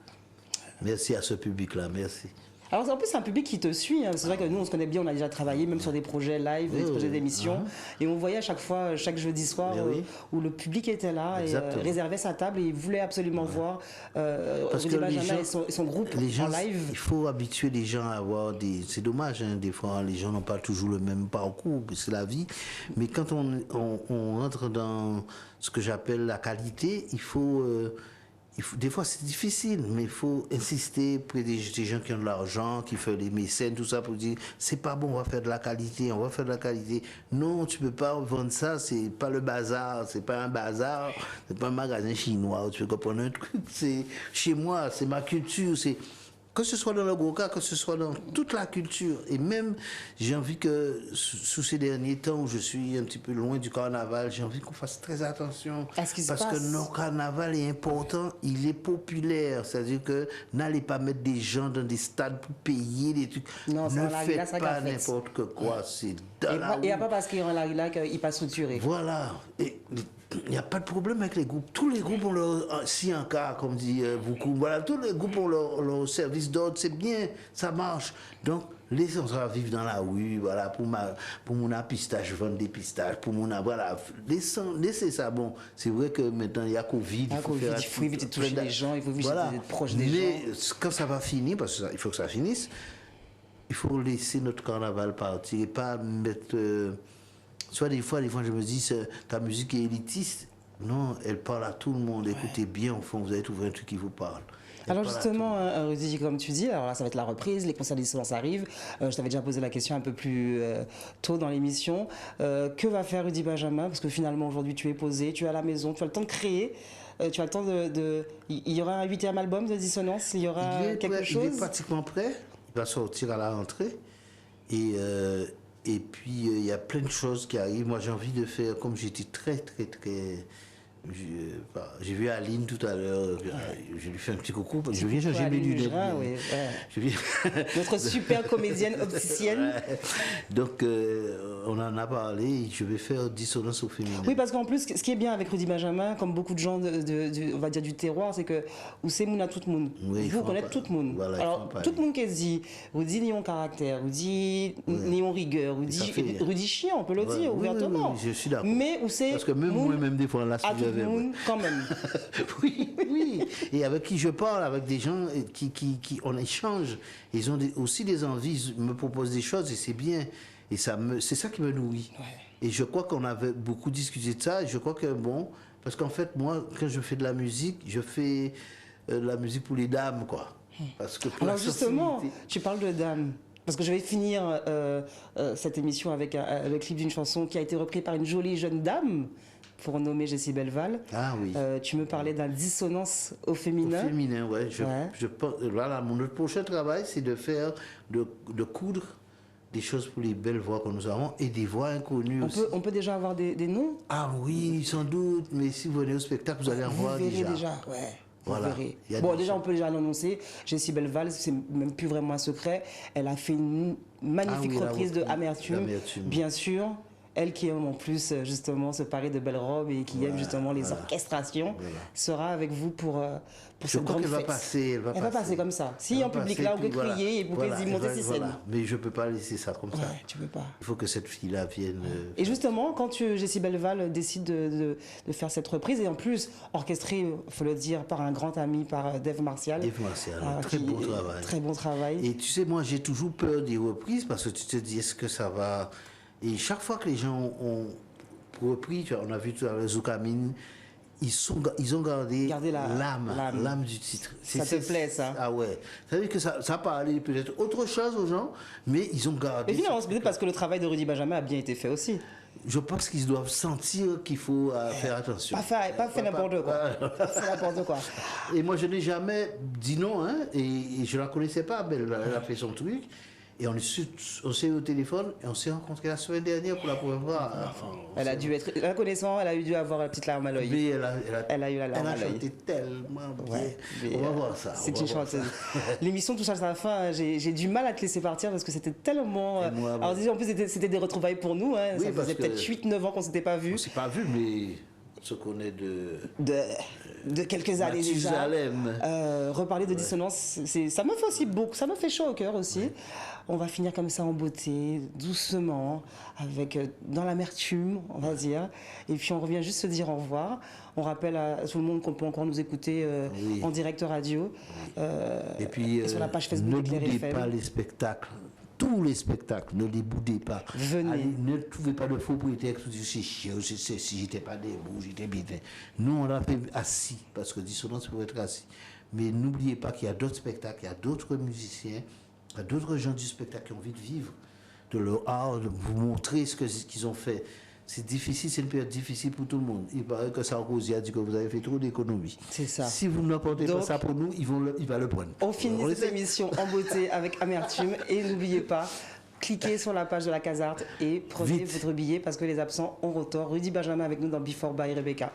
Merci à ce public-là, merci. Alors en plus c'est un public qui te suit, hein. C'est vrai que nous on se connaît bien, on a déjà travaillé même sur des projets live, des projets d'émissions, et on voyait à chaque fois, chaque jeudi soir, où le public était là et réservait sa table et il voulait absolument voir Rudy Benjamin et son groupe en live. Il faut habituer les gens à avoir des... C'est dommage, hein, des fois les gens n'ont pas toujours le même parcours, c'est la vie, mais quand on entre dans ce que j'appelle la qualité, il faut des fois c'est difficile, mais il faut insister près des gens qui ont de l'argent, qui font les mécènes, tout ça, pour dire c'est pas bon, on va faire de la qualité, on va faire de la qualité. Non, tu peux pas vendre ça, c'est pas le bazar, c'est pas un bazar, c'est pas un magasin chinois, tu peux comprendre un truc, c'est chez moi, c'est ma culture, c'est... Que ce soit dans le Goka, que ce soit dans toute la culture. Et même, j'ai envie que, sous ces derniers temps où je suis un petit peu loin du carnaval, j'ai envie qu'on fasse très attention. À ce qui se parce passe. que notre carnaval est important, il est populaire. C'est-à-dire que n'allez pas mettre des gens dans des stades pour payer des trucs. Non, ne faites pas n'importe quoi. C'est dans la Et il n'y a rue. pas parce qu'il y a un larila qu'il passe structuré. Voilà. Et il n'y a pas de problème avec les groupes. Tous les groupes ont leur... Si un cas, comme dit beaucoup, voilà, tous les groupes ont leur service d'ordre, c'est bien, ça marche. Donc, laissons ça vivre dans la rue, voilà, pour mon pistache, vendre des pistaches, pour mon... Voilà, laissez ça. Bon, c'est vrai que maintenant, il y a Covid. Il faut éviter de toucher les gens, il faut éviter d'être proche des gens. Mais quand ça va finir, parce qu'il faut que ça finisse, il faut laisser notre carnaval partir et pas mettre... Soit des fois, je me dis, ta musique est élitiste. Non, elle parle à tout le monde. Écoutez bien, au fond, vous avez trouvé un truc qui vous parle. Alors justement, Rudy, comme tu dis, alors là, ça va être la reprise, les concerts dissonance arrivent. Je t'avais déjà posé la question un peu plus tôt dans l'émission. Que va faire Rudy Benjamin? Parce que finalement, aujourd'hui, tu es posé, tu es à la maison, tu as le temps de créer. Tu as le temps de... Il y aura un 8e album de dissonance? Il y aura quelque chose? Il est pratiquement prêt. Il va sortir à la rentrée. Et puis, il y a plein de choses qui arrivent. Moi, j'ai envie de faire, comme j'étais très... J'ai vu Aline tout à l'heure, je lui fais un petit coucou. Je viens changer mes lunettes. Notre super comédienne opticienne. Ouais. Donc, on en a parlé, je vais faire dissonance au féminin. Oui, parce qu'en plus, ce qui est bien avec Rudy Benjamin, comme beaucoup de gens on va dire du terroir, c'est que où c'est Mouna tout le monde. Oui, vous connaissez tout le monde. Voilà, alors, tout le monde qui dit, Rudy n'y a caractère, Rudy n'y a rigueur, Rudy chien, on peut le dire ouvertement. Oui, je suis d'accord. Mais où c'est. Parce que même moi-même, des fois, là, tout le monde, quand même. oui. Et avec qui je parle, avec des gens qui on échange. Ils ont aussi des envies, ils me proposent des choses et c'est bien. Et c'est ça qui me nourrit. Ouais. Et je crois qu'on avait beaucoup discuté de ça. Et je crois que bon, parce qu'en fait, moi, quand je fais de la musique, je fais de la musique pour les dames, quoi. Parce que pour alors justement, tu parles de dames. Parce que je vais finir cette émission avec le clip d'une chanson qui a été reprise par une jolie jeune dame, pour nommer Jessie Belval. Ah oui. Tu me parlais d'un dissonance au féminin. Au féminin, ouais. Voilà, notre prochain travail, c'est de faire, de coudre des choses pour les belles voix que nous avons et des voix inconnues aussi. On peut déjà avoir des noms? Ah oui, sans doute. Mais si vous venez au spectacle, vous allez en voir déjà. Vous verrez déjà, ouais. Voilà. Bon, déjà, on peut déjà l'annoncer. Jessie Belval, c'est même plus vraiment un secret. Elle a fait une magnifique reprise de Amertume, bien sûr. Elle qui aime en plus justement se parer de belles robes et qui aime justement les orchestrations, sera avec vous pour cette grande fête. Elle va passer comme ça. Si en public là, on peut crier et vous pouvez y monter sur scène. Mais je ne peux pas laisser ça comme ça. Tu peux pas. Il faut que cette fille-là vienne. Et justement, quand Jessie Belval décide de faire cette reprise, et en plus orchestrée, il faut le dire, par un grand ami, par Dave Martial. Dave Martial, très bon travail. Très bon travail. Et tu sais, moi j'ai toujours peur des reprises parce que tu te dis, est-ce que ça va... Et chaque fois que les gens ont repris, on a vu tout à l'heure Zoukamine, ils ont gardé l'âme du titre. Ça te plaît, ça? Ah ouais. Ça veut dire que ça parlait peut-être autre chose aux gens, mais ils ont gardé. Et finalement, c'est peut-être parce que le travail de Rudy Benjamin a bien été fait aussi. Je pense qu'ils doivent sentir qu'il faut faire attention. Pas faire n'importe quoi. Pas faire n'importe quoi. Et moi, je n'ai jamais dit non, hein, et je ne la connaissais pas, mais elle a fait son truc. Et on s'est eu au téléphone et on s'est rencontrés la semaine dernière pour la première fois. Elle a dû être reconnaissante, elle a dû avoir la petite larme à l'œil. Mais elle a eu la larme à l'œil. Elle a chanté tellement bien. Ouais, on va voir ça. C'est une chanteuse. L'émission touche à sa fin. J'ai du mal à te laisser partir parce que c'était tellement. Alors, en plus, c'était des retrouvailles pour nous. Hein. Oui, ça faisait peut-être 8-9 ans qu'on ne s'était pas vus. On ne s'est pas vus, mais. se connaît de quelques années déjà. Mathusalem. Reparler de dissonance, ça me fait aussi beaucoup, ça me fait chaud au cœur aussi. Ouais. On va finir comme ça en beauté, doucement, avec dans l'amertume, on va dire. Et puis on revient juste se dire au revoir. On rappelle à tout le monde qu'on peut encore nous écouter en direct radio. Et puis et sur la page Facebook ne boudez FM. pas les spectacles. Tous les spectacles, ne les boudez pas. Venez. Allez, ne trouvez pas de faux prétextes. Si j'étais pas debout, j'étais bien. Nous, on l'a fait assis, parce que dissonance peut être assis. Mais n'oubliez pas qu'il y a d'autres spectacles, il y a d'autres musiciens, il y a d'autres gens du spectacle qui ont envie de vivre, de leur art, de vous montrer ce qu'ils ont fait. C'est difficile, c'est une période difficile pour tout le monde. Il paraît que Sarkozy a dit que vous avez fait trop d'économies. C'est ça. Si vous n'apportez pas ça pour nous, il va le prendre. On finit cette émission en beauté avec amertume. Et n'oubliez pas, cliquez sur la page de la Casarte et prenez votre billet parce que les absents ont retort. Rudy Benjamin avec nous dans Before by Rebecca.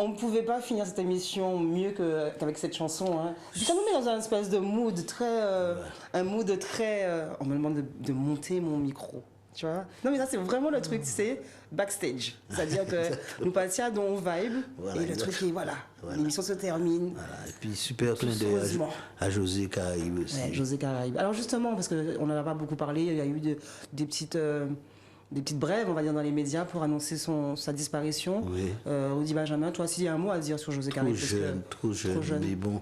On ne pouvait pas finir cette émission mieux qu'avec cette chanson. Hein. Ça nous met dans un espèce de mood très... un mood très... on me demande de monter mon micro. Tu vois? Non, mais ça, c'est vraiment le truc, c'est backstage. C'est-à-dire que nous passions dans on vibe, Voilà, et le truc est, voilà. L'émission se termine. Voilà. Et puis super clin d'œil Heureusement. à José Caraïbe aussi. Ouais, José Caraïbe. Alors justement, parce qu'on n'en a pas beaucoup parlé, il y a eu des petites brèves, on va dire, dans les médias pour annoncer sa disparition. Oui. Rudy Benjamin, toi, s'il y a un mot à dire sur José Caraïbe. Trop jeune. Mais bon,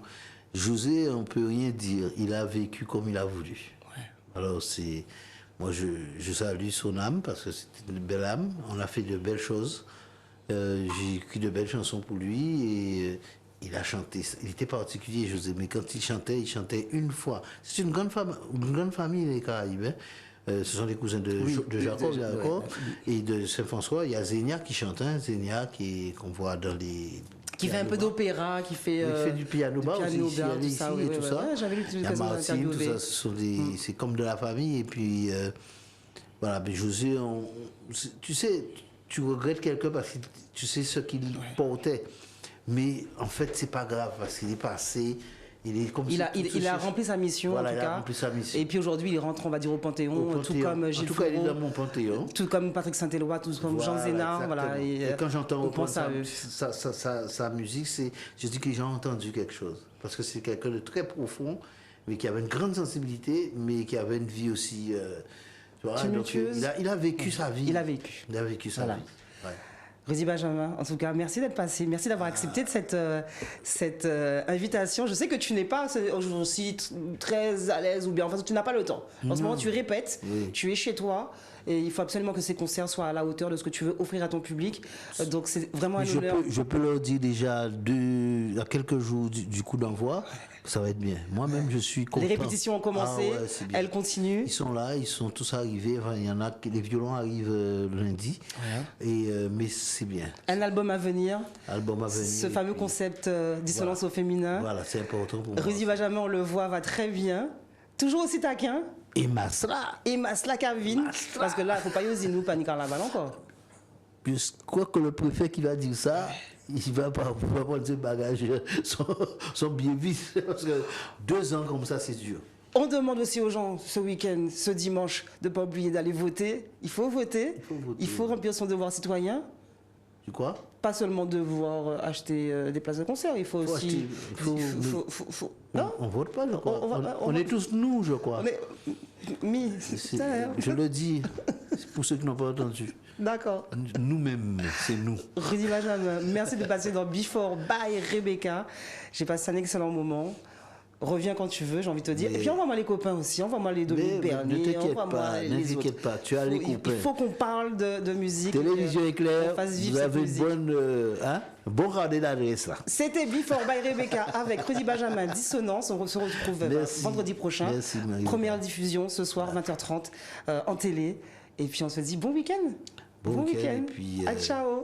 José, on peut rien dire. Il a vécu comme il a voulu. Ouais. Alors moi je salue son âme parce que c'était une belle âme. On a fait de belles choses. J'ai écrit de belles chansons pour lui et il a chanté. Il était particulier, José, mais quand il chantait une fois. C'est une grande famille, les Caraïbes. Hein. Ce sont les cousins de Jacob, d'accord, et de Saint-François. Il y a Zénia qui chante, hein, Zénia qu'on voit dans les... Qui fait un peu d'opéra, qui fait... Il fait du piano bar aussi, tout ça, ici oui, et tout ça. Ouais, j'avais lu Il y a Martine, tout ça, c'est comme de la famille. Et puis, voilà, mais José, tu sais, tu regrettes quelqu'un parce que tu sais ce qu'il portait. Mais en fait, c'est pas grave parce qu'il est passé. Il a rempli sa mission, voilà, en tout il a cas. rempli sa mission. Et puis aujourd'hui, il rentre, on va dire, au Panthéon, tout comme Gilles En tout cas, il est Fourreau, dans mon Panthéon. tout comme Patrick Saint-Éloi, tout comme Jean Zénard. Voilà, et quand j'entends on pense à eux. sa musique, je dis que j'ai entendu quelque chose. Parce que c'est quelqu'un de très profond, mais qui avait une grande sensibilité, mais qui avait une vie aussi... tu vois, donc, il a vécu sa vie. Il a vécu. Il a vécu sa vie. Ouais. Rudy Benjamin, en tout cas, merci d'être passé, merci d'avoir accepté de cette invitation. Je sais que tu n'es pas aussi très à l'aise ou bien, enfin, tu n'as pas le temps. En ce moment, tu répètes, tu es chez toi. Et il faut absolument que ces concerts soient à la hauteur de ce que tu veux offrir à ton public. Donc c'est vraiment un honneur. Je peux leur dire déjà à quelques jours du coup d'envoi, ça va être bien. Moi-même, je suis content. Les répétitions ont commencé, elles continuent. Ils sont là, ils sont tous arrivés. Enfin, il y en a, les violons arrivent lundi. Ouais. Mais c'est bien. Un album à venir. Album à venir. Ce fameux concept dissonance au féminin. Voilà, c'est important pour moi. Rudy Benjamin, on le voit, va très bien. Toujours aussi taquin. Et Masla. Et Masla Kavin. Parce que là, il ne faut pas y oser nous paniquer à la balle encore. Je crois que le préfet qui va dire ça, il va pas prendre ses bagages, son bien vite. Parce que 2 ans comme ça, c'est dur. On demande aussi aux gens ce week-end, ce dimanche, de ne pas oublier d'aller voter. Il faut voter. Il faut remplir son devoir citoyen. Tu crois? Pas seulement devoir acheter des places de concert, il faut aussi... Non, on vote pas, je crois. On est tous nous, je crois. Je le dis, pour ceux qui n'ont pas entendu. D'accord. Nous-mêmes, c'est nous. Rudy Benjamin, merci de passer dans Before by Rebecca. J'ai passé un excellent moment. Reviens quand tu veux, j'ai envie de te dire. Et puis envoie-moi les copains aussi, envoie-moi les Dominique Bernier, envoie-moi les autres. Ne t'inquiète pas, tu as les copains. Il faut qu'on parle de musique. Télévision Éclair, vous avez une bon radé d'adresse là. C'était Before by Rebecca avec Rudy Benjamin, Dissonance. On se retrouve vendredi prochain. Merci, Marie. Première diffusion ce soir, 20h30 en télé. Et puis on se dit bon week-end. Bon week-end. Ciao.